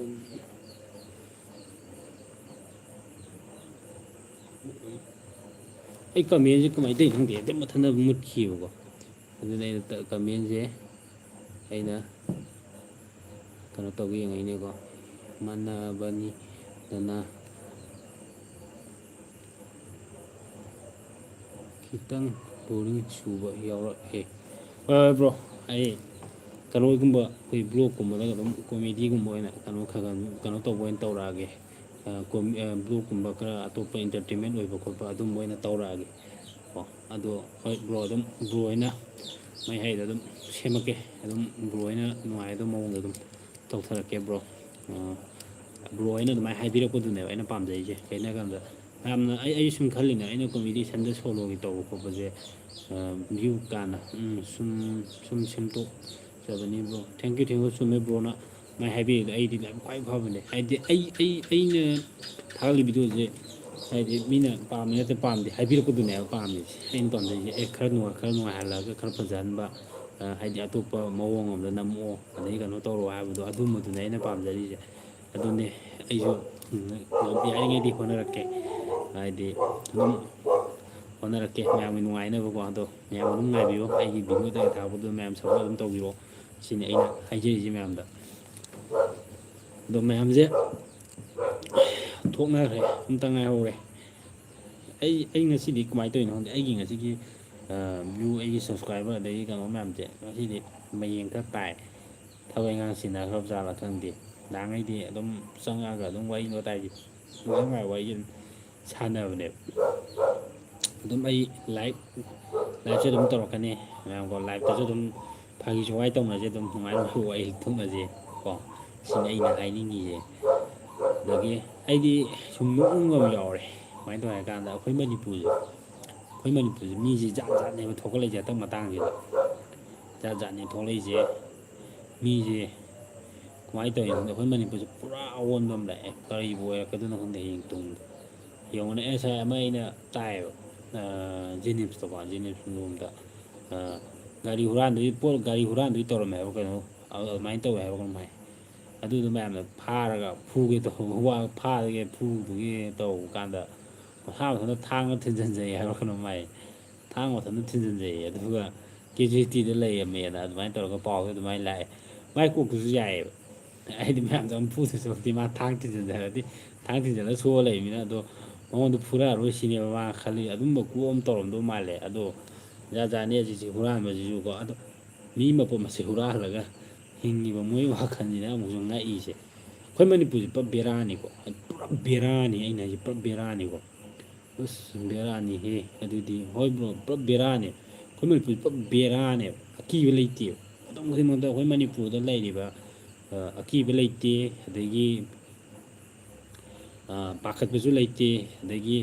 ꯈꯪꯗꯦ ꯍꯦꯛꯇ ꯃꯊꯟꯇ ꯃꯨꯠꯈꯤꯕꯀꯣ ꯑꯗꯨꯅ ꯑꯩꯅ ꯀꯃꯦꯟꯁꯦ ꯑꯩꯅ ꯀꯩꯅꯣ ꯇꯧꯒꯦ ꯌꯦꯡꯉꯛꯏꯅꯦꯀꯣ ꯃꯥꯟꯅꯕꯅꯤ ꯑꯗꯨꯅ ꯈꯤꯇꯪ ꯕꯣꯔꯤꯡ ꯆꯨꯕ ꯌꯥꯎꯔꯛꯑꯦ ꯕ꯭ꯔꯣ ꯑꯩ ꯀꯩꯅꯣꯒꯨꯝꯕ ꯑꯩꯈꯣꯏ ꯕ꯭ꯂꯣꯛꯀꯨꯝꯕꯗꯒ ꯑꯗꯨꯝ ꯀꯣꯃꯦꯗꯤꯒꯨꯝꯕ ꯑꯣꯏꯅ ꯀꯩꯅꯣ ꯇꯧꯕ ꯑꯣꯏꯅ ꯇꯧꯔꯛꯑꯒꯦ ꯕ꯭ꯂꯣꯛꯀꯨꯝꯕ ꯈꯔ ꯑꯇꯣꯞꯄ ꯏꯟꯇꯔꯇꯦꯟꯃꯦꯟ ꯑꯣꯏꯕ ꯈꯣꯠꯄ ꯑꯗꯨꯝꯕ ꯑꯣꯏꯅ ꯇꯧꯔꯛꯑꯒꯦ ꯀꯣ ꯑꯗꯣ ꯍꯣꯏ ꯕ꯭ꯔꯣ ꯑꯗꯨꯝ ꯕ꯭ꯔꯣ ꯍꯣꯏꯅ ꯃꯩꯍꯩꯗ ꯑꯗꯨꯝ ꯁꯦꯝꯃꯛꯀꯦ ꯑꯗꯨꯝ ꯕ꯭ꯔꯣ ꯍꯣꯏꯅ ꯅꯨꯡꯉꯥꯏꯒꯗꯕ ꯃꯑꯣꯡꯗ ꯑꯗꯨꯝ ꯇꯧꯊꯔꯛꯀꯦ ꯕ꯭ꯔꯣ ꯕ꯭ꯔꯣ ꯍꯣꯏꯅ ꯑꯗꯨꯃꯥꯏꯅ ꯍꯥꯏꯕꯤꯔꯛꯄꯗꯨꯅꯦꯕ ꯑꯩꯅ ꯄꯥꯝꯖꯩꯁꯦ ꯀꯩꯅꯣ ꯍꯥꯏ ꯀꯥꯟꯗ ꯌꯥꯝꯅ ꯑꯩ ꯁꯨꯝ ꯈꯜꯂꯤꯅꯦ ꯑꯩꯅ ꯀꯣꯃꯦꯗꯤ ꯁꯟꯗ ꯁꯣꯂꯣꯒꯤ ꯇꯧꯕ ꯈꯣꯠꯄꯁꯦ ꯚ꯭ꯌꯨ ꯀꯥꯟꯅ ꯁꯨꯝ ꯁꯦꯝꯗꯣꯛꯆꯕꯅꯤ ꯕ꯭ꯔꯣ ꯊꯦꯡꯀ꯭ꯌꯨ ꯆꯨꯝꯃꯦ ꯕ꯭ꯔꯣꯅ ꯃꯥꯏ ꯍꯥꯏꯕꯤꯔꯤꯗꯣ ꯑꯩꯗꯤ ꯌꯥꯝ ꯈ꯭ꯋꯥꯏ ꯐꯕꯅꯦ ꯍꯥꯏꯗꯤ ꯑꯩꯅ ꯊꯥꯒꯠꯂꯤ ꯚꯤꯗꯤꯑꯣꯁꯦ ꯍꯥꯏꯗꯤ ꯃꯤꯅ ꯄꯥꯝꯃꯤ ꯅꯠꯇꯦ ꯄꯥꯝꯗꯦ ꯍꯥꯏꯕꯤꯔꯛꯄꯗꯨꯅꯦꯕ ꯄꯥꯝꯃꯤꯁꯦ ꯑꯩꯅ ꯄꯥꯝꯖꯩꯁꯦ ꯈꯔ ꯅꯨꯡꯉꯥꯏꯍꯜꯂꯒ ꯈꯔ ꯐꯖꯍꯟꯕ ꯍꯥꯏꯗꯤ ꯑꯇꯣꯞꯄ ꯃꯑꯣꯡ ꯑꯃꯗ ꯅꯝꯃꯛꯑꯣ ꯑꯗꯒꯤ ꯀꯩꯅꯣ ꯇꯧꯔꯣ ꯍꯥꯏꯕꯗꯣ ꯑꯗꯨꯝꯕꯗꯨꯅꯦ ꯑꯩꯅ ꯄꯥꯝꯖꯔꯤꯁꯦ ꯑꯗꯨꯅꯦ ꯑꯩꯁꯨ ꯌꯥꯔꯤꯉꯩꯗꯤ ꯍꯣꯠꯅꯔꯛꯀꯦ ꯍꯥꯏꯗꯤ ꯑꯗꯨꯝ ꯍꯣꯠꯅꯔꯛꯀꯦ ꯃꯌꯥꯝꯒꯤ ꯅꯨꯡꯉꯥꯏꯅꯕꯀꯣ ꯑꯗꯣ ꯃꯌꯥꯝ ꯑꯗꯨꯝ ꯉꯥꯏꯕꯤꯌꯣ ꯑꯩꯒꯤ ꯚꯤꯗꯤꯑꯣꯗꯒ ꯊꯥꯛꯄꯗꯣ ꯃꯌꯥꯝ ꯁꯞꯄꯣꯔꯠ ꯑꯗꯨꯝ ꯇꯧꯕꯤꯔꯣ ꯁꯤꯅꯤ ꯑꯩꯅ ꯍꯥꯏꯖꯔꯤꯁꯦ ꯃꯌꯥꯝꯗ ꯑꯗꯣ ꯃꯌꯥꯝꯁꯦ ꯊꯣꯛꯅꯈ꯭ꯔꯦ ꯑꯝꯇ ꯉꯥꯏꯍꯧꯔꯦ ꯑꯩ ꯉꯁꯤꯗꯤ ꯀꯃꯥꯏꯅ ꯇꯧꯔꯤꯅꯣ ꯈꯪꯗꯦ ꯑꯩꯒꯤ ꯉꯁꯤꯒꯤ ꯚ꯭ꯌꯨ ꯑꯩꯒꯤ ꯁꯕꯁꯀ꯭ꯔꯥꯏꯕꯔ ꯑꯗꯒꯤ ꯀꯩꯅꯣ ꯃꯌꯥꯝꯁꯦ ꯉꯁꯤꯗꯤ ꯃꯌꯦꯡ ꯈꯔ ꯇꯥꯏ ꯊꯕꯛ ꯏꯪꯈꯥꯡ ꯁꯤꯟꯅꯈ꯭ꯔꯕ ꯖꯥꯠꯂꯥ ꯈꯪꯗꯦ ꯅꯍꯥꯟꯉꯩꯗꯤ ꯑꯗꯨꯝ ꯆꯪꯉꯛꯑꯒ ꯑꯗꯨꯝ ꯋꯥꯔꯤ ꯋꯥꯇꯥꯏꯁꯦ ꯅꯨꯡꯉꯥꯏ ꯋꯥꯔꯤ ꯑꯗꯨꯝ ꯁꯥꯟꯅꯕꯅꯦꯕ ꯑꯗꯨꯝ ꯑꯩ ꯂꯥꯏꯞꯁꯦ ꯑꯗꯨꯝ ꯇꯧꯔꯛꯀꯅꯤ ꯃꯌꯥꯝꯀꯣ ꯂꯥꯏꯞꯇꯁꯨ ꯑꯗꯨꯝ ꯐꯥꯒꯤ ꯖꯣꯒꯥꯏ ꯇꯧꯅꯁꯦ ꯑꯗꯨꯝ ꯅꯨꯡꯉꯥꯏ ꯅꯨꯡꯉꯥꯏꯕ ꯋꯥꯔꯤ ꯊꯣꯛꯅꯁꯦ ꯀꯣ ꯁꯤꯅꯤ ꯑꯩꯅ ꯍꯥꯏꯅꯤꯡꯉꯤꯁꯦ ꯑꯗꯒꯤ ꯑꯩꯗꯤ ꯁꯨꯝ ꯅꯣꯛꯅꯤꯡꯕ ꯑꯃ ꯌꯥꯎꯔꯦ ꯀꯃꯥꯏꯅ ꯇꯧꯔꯦ ꯍꯥꯏ ꯀꯥꯟꯗ ꯑꯩꯈꯣꯏ ꯃꯅꯤꯄꯨꯔꯁꯦ ꯃꯤꯁꯦ ꯖꯥꯠ ꯖꯥꯠꯅꯦꯕ ꯊꯣꯛꯒꯠꯂꯛꯏꯁꯦ ꯍꯟꯗꯛ ꯃꯇꯥꯡꯁꯤꯗ ꯖꯥꯠ ꯖꯥꯠꯅꯦ ꯊꯣꯛꯂꯛꯏꯁꯦ ꯃꯤꯁꯦ ꯀꯃꯥꯏꯅ ꯇꯧꯔꯤꯅꯣ ꯈꯪꯗꯦ ꯑꯩꯈꯣꯏ ꯃꯅꯤꯄꯨꯔꯁꯦ ꯄꯨꯔꯥ ꯑꯑꯣꯟꯕ ꯑꯃ ꯂꯥꯛꯑꯦ ꯀꯔꯤꯕꯨ ꯑꯣꯏꯔꯛꯀꯗꯣꯏꯅꯣ ꯈꯪꯗꯦ ꯍꯌꯦꯡ ꯇꯨꯡꯗ ꯌꯦꯡꯉꯨꯅꯦ ꯉꯁꯥꯏ ꯑꯃ ꯑꯩꯅ ꯇꯥꯏꯌꯦꯕ ꯖꯦꯅꯤꯝꯁꯇꯀꯣ ꯖꯦꯅꯤꯝꯁ ꯂꯣꯝꯗ ꯒꯥꯔꯤ ꯍꯨꯔꯥꯟꯗꯨꯒꯤ ꯇꯧꯔꯝꯃꯦ ꯍꯥꯏꯕ ꯀꯩꯅꯣ ꯑꯗꯨꯃꯥꯏꯅ ꯇꯧꯋꯦ ꯍꯥꯏꯕ ꯀꯩꯅꯣꯝ ꯍꯥꯏ ꯑꯗꯨꯗꯣ ꯃꯌꯥꯝꯅ ꯐꯥꯔꯒ ꯐꯨꯒꯦ ꯇꯧꯕ ꯐꯥꯔꯒꯦ ꯐꯨꯗꯨꯒꯤ ꯇꯧꯕ ꯀꯥꯟꯗ ꯃꯁꯥ ꯃꯊꯟꯇ ꯊꯥꯡꯅ ꯊꯤꯟꯖꯤꯟꯖꯩ ꯍꯥꯏꯕ꯭ꯔ ꯀꯩꯅꯣꯝ ꯍꯥꯏ ꯊꯥꯡ ꯃꯊꯟꯇ ꯊꯤꯟꯖꯤꯟꯖꯩꯌꯦ ꯑꯗꯨꯒ ꯀꯦꯖꯨꯋꯦꯂꯤꯇꯤꯗ ꯂꯩꯔꯝꯃꯦꯅ ꯑꯗꯨꯃꯥꯏꯅ ꯇꯧꯔꯒ ꯄꯥꯎꯁꯦ ꯑꯗꯨꯃꯥꯏꯅ ꯂꯥꯛꯑꯦ ꯃꯥꯏ ꯀꯣꯛꯇꯨꯁꯨ ꯌꯥꯏꯑꯦꯕ ꯑꯩꯗꯤ ꯃꯌꯥꯝꯁꯨ ꯑꯗꯨꯝ ꯐꯨꯗꯣꯏ ꯁꯔꯨꯛꯇꯤ ꯃꯥ ꯊꯥꯡ ꯊꯤꯟꯖꯤꯟꯖꯔꯗꯤ ꯊꯥꯡ ꯊꯤꯟꯖꯤꯜꯂꯒ ꯁꯣꯛꯑ ꯂꯩꯕꯅꯤꯅ ꯑꯗꯣ ꯃꯉꯣꯟꯗ ꯐꯨꯔꯛꯑꯔꯣꯏ ꯁꯤꯅꯦꯕ ꯃꯥꯅ ꯈꯜꯂꯤ ꯑꯗꯨꯝꯕ ꯀꯣꯛ ꯑꯃ ꯇꯧꯔꯝꯗꯧ ꯃꯥꯜꯂꯦ ꯑꯗꯣ ꯖꯥꯠ ꯖꯥꯠꯅꯤ ꯍꯧꯖꯤꯛꯁꯦ ꯍꯨꯔꯥꯟꯕꯁꯤꯁꯨꯀꯣ ꯑꯗꯣ ꯃꯤ ꯃꯄꯣꯠ ꯃꯁꯦ ꯍꯨꯔꯥꯜꯂꯒ ꯍꯤꯡꯉꯤꯕ ꯃꯣꯏ ꯋꯥꯈꯜꯁꯤꯅ ꯑꯃꯨꯛꯁꯨ ꯉꯛꯏꯁꯦ ꯑꯩꯈꯣꯏ ꯃꯅꯤꯄꯨꯔꯁꯦ ꯄꯨꯔꯥ ꯕꯦꯔꯥꯅꯤꯀꯣ ꯄꯨꯔꯥ ꯕꯦꯔꯥꯅꯤ ꯑꯩꯅ ꯍꯥꯏꯁꯦ ꯄꯨꯔꯥ ꯕꯦꯔꯥꯅꯤꯀꯣ ꯑꯁ ꯕꯦꯔꯥꯅꯤꯍꯦ ꯑꯗꯨꯗꯤ ꯍꯣꯏ ꯕ꯭ꯔꯣ ꯄꯨꯂꯞ ꯕꯦꯔꯥꯅꯤ ꯑꯩꯈꯣꯏ ꯃꯅꯤꯄꯨꯔꯁꯦ ꯄꯨꯂꯞ ꯕꯦꯔꯥꯅꯦꯕ ꯑꯀꯤꯕ ꯂꯩꯇꯦꯕ ꯃꯇꯝ ꯈꯨꯗꯤꯡꯃꯛꯇ ꯑꯩꯈꯣꯏ ꯃꯅꯤꯄꯨꯔꯗ ꯂꯩꯔꯤꯕ ꯑꯀꯤꯕ ꯂꯩꯇꯦ ꯑꯗꯒꯤ ꯄꯥꯈꯠꯄꯁꯨ ꯂꯩꯇꯦ ꯑꯗꯒꯤ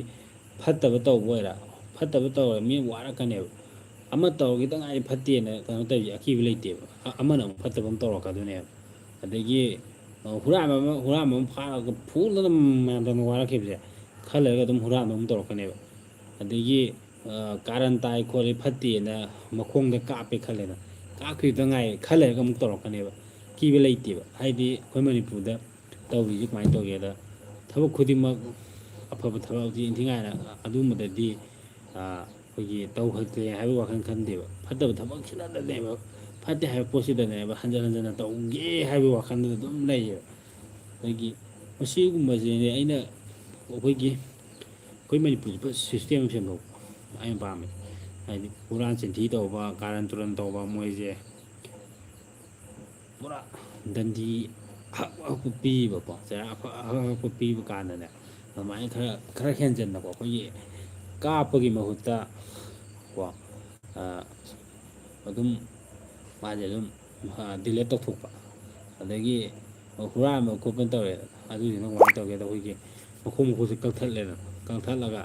ꯐꯠꯇꯕ ꯇꯧꯕ ꯑꯣꯏꯔ ꯐꯠꯇꯕ ꯇꯧꯔꯒ ꯃꯤ ꯋꯥꯔꯛꯀꯅꯦꯕ ꯑꯃ ꯇꯧꯔꯒ ꯉꯥꯏ ꯐꯠꯇꯦꯅ ꯀꯩꯅꯣ ꯇꯧꯔꯤꯁꯦ ꯑꯀꯤꯕ ꯂꯩꯇꯦꯕ ꯑꯃꯅ ꯑꯃꯨꯛ ꯐꯠꯇꯕ ꯑꯃ ꯇꯧꯔꯛꯀꯗꯣꯏꯅꯦꯕ ꯑꯗꯒꯤ ꯍꯨꯔꯥꯟꯕ ꯑꯃ ꯐꯥꯔꯒ ꯐꯨꯗꯅ ꯃꯌꯥꯝꯗꯧꯅ ꯋꯥꯔꯛꯈꯤꯕꯁꯦ ꯈꯔ ꯂꯩꯔꯒ ꯑꯗꯨꯝ ꯍꯨꯔꯥꯟꯕ ꯑꯃꯨꯛ ꯇꯧꯔꯛꯀꯅꯦꯕ ꯑꯗꯒꯤ ꯀꯥꯔꯟ ꯇꯥꯏ ꯈꯣꯠꯂꯤ ꯐꯠꯇꯦꯅ ꯃꯈꯣꯡꯗ ꯀꯥꯞꯄꯦ ꯈꯜꯂꯦꯅ ꯀꯥꯞꯈꯤꯕꯗ ꯉꯥꯏ ꯈꯔ ꯂꯩꯔꯒ ꯑꯃꯨꯛ ꯇꯧꯔꯛꯀꯅꯦꯕ ꯀꯤꯕ ꯂꯩꯇꯦꯕ ꯍꯥꯏꯗꯤ ꯑꯩꯈꯣꯏ ꯃꯅꯤꯄꯨꯔꯗ ꯇꯧꯔꯤꯁꯦ ꯀꯃꯥꯏꯅ ꯇꯧꯒꯦꯗ ꯊꯕꯛ ꯈꯨꯗꯤꯡꯃꯛ ꯑꯐꯕ ꯊꯕꯛꯇꯤ ꯏꯟꯊꯤꯉꯥꯏꯅ ꯑꯗꯨꯝꯕꯗꯗꯤ ꯑꯩꯈꯣꯏꯒꯤ ꯇꯧꯍꯟꯗꯦ ꯍꯥꯏꯕꯒꯤ ꯋꯥꯈꯜ ꯈꯟꯗꯦꯕ ꯐꯠꯇꯕ ꯊꯕꯛꯁꯤꯅꯗꯅꯦꯕ ꯐꯠꯇꯦ ꯍꯥꯏꯕ ꯄꯣꯠꯁꯤꯗꯅꯦꯕ ꯍꯟꯖꯤꯟ ꯍꯟꯖꯤꯟꯅ ꯇꯧꯒꯦ ꯍꯥꯏꯕꯒꯤ ꯋꯥꯈꯜꯗꯨꯗ ꯑꯗꯨꯝ ꯂꯩꯌꯦꯕ ꯑꯩꯈꯣꯏꯒꯤ ꯃꯁꯤꯒꯨꯝꯕꯁꯤꯅꯦ ꯑꯩꯈꯣꯏ ꯃꯅꯤꯄꯨꯔꯁꯤ ꯁꯤꯁꯇꯦꯝ ꯑꯃ ꯁꯦꯝꯗꯣꯛꯄ ꯑꯩꯅ ꯄꯥꯝꯃꯦ ꯍꯥꯏꯗꯤ ꯍꯨꯔꯥꯟ ꯆꯤꯟꯊꯤ ꯇꯧꯕ ꯀꯥꯔꯟ ꯇꯨꯔꯟ ꯇꯧꯕ ꯃꯣꯏꯁꯦ ꯄꯨꯔꯥ ꯗꯟꯗꯤ ꯑꯍꯛꯄ ꯄꯤꯕꯀꯣ ꯆꯩꯔꯥꯛ ꯑꯍꯛꯄ ꯄꯤꯕ ꯀꯥꯟꯗꯅꯦ ꯑꯗꯨꯃꯥꯏꯅ ꯈꯔ ꯍꯦꯟꯖꯟꯅꯀꯣ ꯑꯩꯈꯣꯏꯒꯤ ꯀꯥꯞꯄꯒꯤ ꯃꯍꯨꯠꯇ ꯀꯣ ꯑꯗꯨꯝ ꯃꯥꯁꯦ ꯑꯗꯨꯝ ꯗꯤꯂꯦꯠ ꯇꯧꯊꯣꯛꯄ ꯑꯗꯒꯤ ꯍꯨꯔꯥꯟꯕ ꯈꯣꯠꯄ ꯇꯧꯔꯦꯗꯅ ꯑꯗꯨꯗꯨꯅ ꯀꯃꯥꯏꯅ ꯇꯧꯒꯦꯗ ꯑꯩꯈꯣꯏꯒꯤ ꯃꯈꯣꯡꯁꯦ ꯀꯛꯊꯠꯂꯦꯗꯅ ꯀꯛꯊꯠꯂꯒ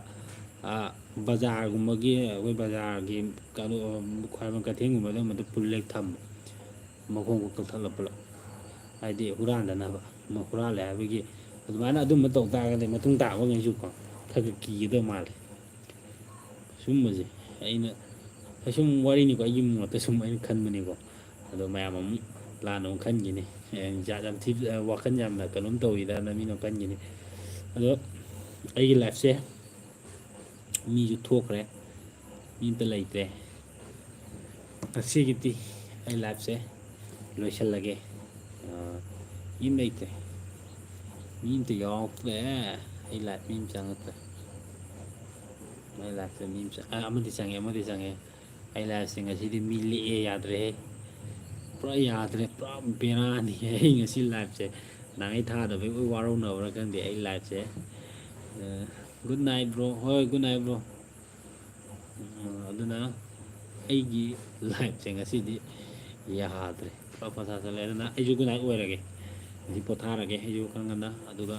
ꯕꯖꯥꯔꯒꯨꯝꯕꯒꯤ ꯑꯩꯈꯣꯏ ꯕꯖꯥꯔꯒꯤ ꯀꯩꯅꯣ ꯈ꯭ꯋꯥꯏꯔꯝꯕꯟ ꯀꯩꯊꯦꯜꯒꯨꯝꯕꯗ ꯑꯃꯗ ꯄꯨꯜꯂ ꯊꯝꯕ ꯃꯈꯣꯡꯕꯨ ꯀꯛꯊꯠꯂ ꯄꯨꯂꯞ ꯍꯥꯏꯗꯤ ꯍꯨꯔꯥꯟꯗꯅꯕ ꯍꯨꯔꯥꯜꯂꯦ ꯍꯥꯏꯕꯒꯤ ꯑꯗꯨꯃꯥꯏꯅ ꯑꯗꯨꯝꯕ ꯇꯧ ꯇꯥꯔꯒꯗꯤ ꯃꯇꯨꯡ ꯇꯥꯕꯉꯩꯁꯨꯀꯣ ꯈꯔ ꯀꯤꯒꯗꯕ ꯃꯥꯜꯂꯦ ꯁꯨꯝꯕꯁꯦ ꯑꯩꯅ ꯑꯁꯨꯝ ꯋꯥꯔꯤꯅꯤꯀꯣ ꯑꯩꯒꯤ ꯃꯣꯠꯇ ꯁꯨꯝ ꯑꯩꯅ ꯈꯟꯕꯅꯤꯀꯣ ꯑꯗꯣ ꯃꯌꯥꯝ ꯑꯃꯨꯛ ꯂꯥꯟꯅ ꯑꯃꯨꯛ ꯈꯟꯈꯤꯅꯤ ꯖꯥꯠ ꯌꯥꯝ ꯋꯥꯈꯜ ꯌꯥꯝꯅ ꯀꯩꯅꯣꯝ ꯇꯧꯋꯤꯗꯅ ꯃꯤꯅ ꯈꯟꯈꯤꯅꯤ ꯑꯗꯣ ꯑꯩꯒꯤ ꯂꯥꯏꯐꯁꯦ ꯃꯤꯁꯨ ꯊꯣꯛꯈ꯭ꯔꯦ ꯃꯤ ꯑꯝꯇ ꯂꯩꯇ꯭ꯔꯦ ꯉꯁꯤꯒꯤꯗꯤ ꯑꯩ ꯂꯥꯏꯐꯁꯦ ꯂꯣꯏꯁꯤꯜꯂꯒꯦ ꯃꯤ ꯑꯃ ꯂꯩꯇ꯭ꯔꯦ ꯃꯤ ꯑꯃꯇ ꯌꯥꯎꯔꯛꯇ꯭ꯔꯦ ꯑꯩ ꯂꯥꯏꯐ ꯃꯤ ꯑꯃ ꯆꯪꯉꯛꯇ꯭ꯔꯦ ꯃꯥꯏ ꯂꯥꯏꯐꯇ ꯃꯤ ꯑꯃꯗꯤ ꯆꯪꯉꯦ ꯑꯩ ꯂꯥꯏꯐꯁꯦ ꯉꯁꯤꯗꯤ ꯃꯤ ꯂꯦꯛꯑꯦ ꯌꯥꯗ꯭ꯔꯦꯍꯦ ꯄꯨꯔꯥ ꯌꯥꯗ꯭ꯔꯦ ꯄꯨꯔꯥ ꯕꯦꯔꯥꯅꯤ ꯑꯩ ꯉꯁꯤ ꯂꯥꯏꯐꯁꯦ ꯅꯍꯥꯟꯒꯩ ꯊꯥꯗꯕꯩ ꯂꯣꯏ ꯋꯥꯔꯧꯅꯕ꯭ꯔꯥ ꯈꯪꯗꯦ ꯑꯩ ꯂꯥꯏꯐꯁꯦ ꯒꯨꯗ ꯅꯥꯏꯠ ꯕ꯭ꯔꯣ ꯍꯣꯏ ꯒꯨꯗ ꯅꯥꯏꯠ ꯕ꯭ꯔꯣ ꯑꯗꯨꯅ ꯑꯩꯒꯤ ꯂꯥꯏꯐꯁꯦ ꯉꯁꯤꯗꯤ ꯌꯥꯗ꯭ꯔꯦ ꯄꯨꯔꯥ ꯄꯣꯊꯥ ꯆꯠꯂꯦ ꯑꯗꯨꯅ ꯑꯩꯁꯨ ꯒꯨꯗ ꯅꯥꯏꯠ ꯑꯣꯏꯔꯒꯦ ꯉꯁꯤ ꯄꯣꯊꯥꯔꯒꯦ ꯑꯩꯁꯨ ꯈꯔ ꯉꯟꯅ ꯑꯗꯨꯒ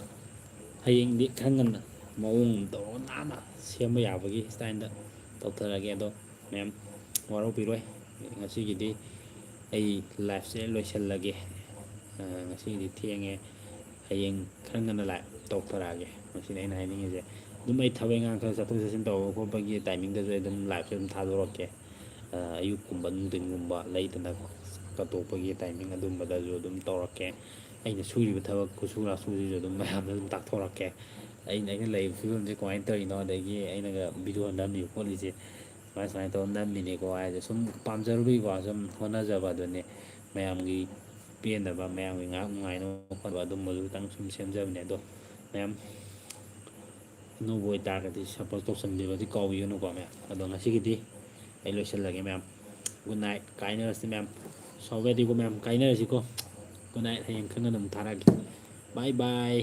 ꯍꯌꯦꯡꯗꯤ ꯈꯔ ꯉꯟꯅ ꯃꯑꯣꯡ ꯇꯧꯔꯒ ꯅꯥꯟꯅ ꯁꯦꯝꯕ ꯌꯥꯕꯒꯤ ꯁ꯭ꯇꯥꯏꯜꯗ ꯇꯧꯊꯔꯒꯦ ꯑꯗꯣ ꯃꯌꯥꯝ ꯋꯥꯔꯧꯕꯤꯔꯣꯏ ꯉꯁꯤꯒꯤꯗꯤ ꯑꯩ ꯂꯥꯏꯐꯁꯦ ꯂꯣꯏꯁꯤꯜꯂꯒꯦ ꯉꯁꯤꯒꯤꯗꯤ ꯊꯦꯡꯉꯦ ꯍꯌꯦꯡ ꯈꯔ ꯉꯟꯅ ꯂꯥꯏꯐ ꯇꯧꯊꯔꯛꯑꯒꯦ ꯃꯁꯤꯅꯤ ꯑꯩꯅ ꯍꯥꯏꯅꯤꯡꯉꯤꯁꯦ ꯑꯗꯨꯝ ꯑꯩ ꯊꯕꯛ ꯏꯪꯈꯥꯡ ꯈꯔ ꯆꯠꯊꯣꯛ ꯆꯠꯁꯤꯟ ꯇꯧꯕ ꯈꯣꯠꯄꯒꯤ ꯇꯥꯏꯃꯤꯡꯗꯁꯨ ꯑꯩ ꯑꯗꯨꯝ ꯂꯥꯏꯐꯁꯦ ꯑꯗꯨꯝ ꯊꯥꯗꯣꯔꯛꯀꯦ ꯑꯌꯨꯛꯀꯨꯝꯕ ꯅꯨꯡꯊꯤꯟꯒꯨꯝꯕ ꯂꯩꯗꯅꯀꯣ ꯀꯠꯇꯣꯛꯄꯒꯤ ꯇꯥꯏꯃꯤꯡ ꯑꯗꯨꯝꯕꯗꯁꯨ ꯑꯗꯨꯝ ꯇꯧꯔꯛꯀꯦ ꯑꯩꯅ ꯁꯨꯔꯤꯕ ꯊꯕꯛ ꯈꯨꯠꯁꯨ ꯂꯥꯛꯁꯨꯁꯤꯁꯨ ꯑꯗꯨꯝ ꯃꯌꯥꯝꯗ ꯑꯗꯨꯝ ꯇꯥꯛꯊꯣꯔꯛꯀꯦ ꯑꯩꯅ ꯂꯩꯔꯤꯕ ꯐꯤꯕꯝꯁꯦ ꯀꯃꯥꯏꯅ ꯇꯧꯔꯤꯅꯣ ꯑꯗꯒꯤ ꯑꯩꯅꯒ ꯚꯤꯗꯤꯑꯣ ꯅꯝꯃꯤꯕ ꯈꯣꯠꯂꯤꯁꯦ ꯁꯨꯃꯥꯏꯅ ꯇꯧꯔ ꯅꯝꯃꯤꯅꯦꯀꯣ ꯍꯥꯏꯁꯦ ꯁꯨꯝ ꯄꯥꯝꯖꯔꯨꯕꯒꯤꯀꯣ ꯁꯨꯝ ꯍꯣꯠꯅꯖꯕ ꯑꯗꯨꯅꯤ ꯃꯌꯥꯝꯒꯤ ꯄꯦꯟꯅꯕ ꯃꯌꯥꯝꯒꯤ ꯉꯥꯏꯍꯥꯛ ꯅꯨꯡꯉꯥꯏꯅꯕ ꯈꯣꯠꯄ ꯑꯗꯨꯝꯕꯗꯨ ꯈꯤꯇꯪ ꯁꯨꯝ ꯁꯦꯝꯖꯕꯅꯦ ꯑꯗꯣ ꯃꯌꯥꯝ ꯑꯅꯧꯕ ꯑꯣꯏꯇꯥꯔꯒꯗꯤ ꯁꯞꯄꯣꯔꯠ ꯇꯧꯁꯟꯕꯤꯕꯗꯤ ꯀꯥꯎꯕꯤꯒꯅꯨꯀꯣ ꯃꯌꯥꯝ ꯑꯗꯣ ꯉꯁꯤꯒꯤꯗꯤ ꯑꯩ ꯂꯣꯏꯁꯤꯜꯂꯒꯦ ꯃꯌꯥꯝ ꯒꯨꯗ ꯅꯥꯏꯠ ꯀꯥꯏꯅꯔꯁꯤ ꯃꯌꯥꯝ ꯁꯥꯎꯕ ꯌꯥꯗꯦꯀꯣ ꯃꯌꯥꯝ ꯀꯥꯏꯅꯔꯁꯤꯀꯣ ꯒꯨꯗ ꯅꯥꯏꯠ ꯍꯌꯦꯡ ꯈꯪꯉ ꯑꯗꯨꯝ ꯊꯥꯔꯛꯑꯒꯦ ꯕꯥꯏ ꯕꯥꯏ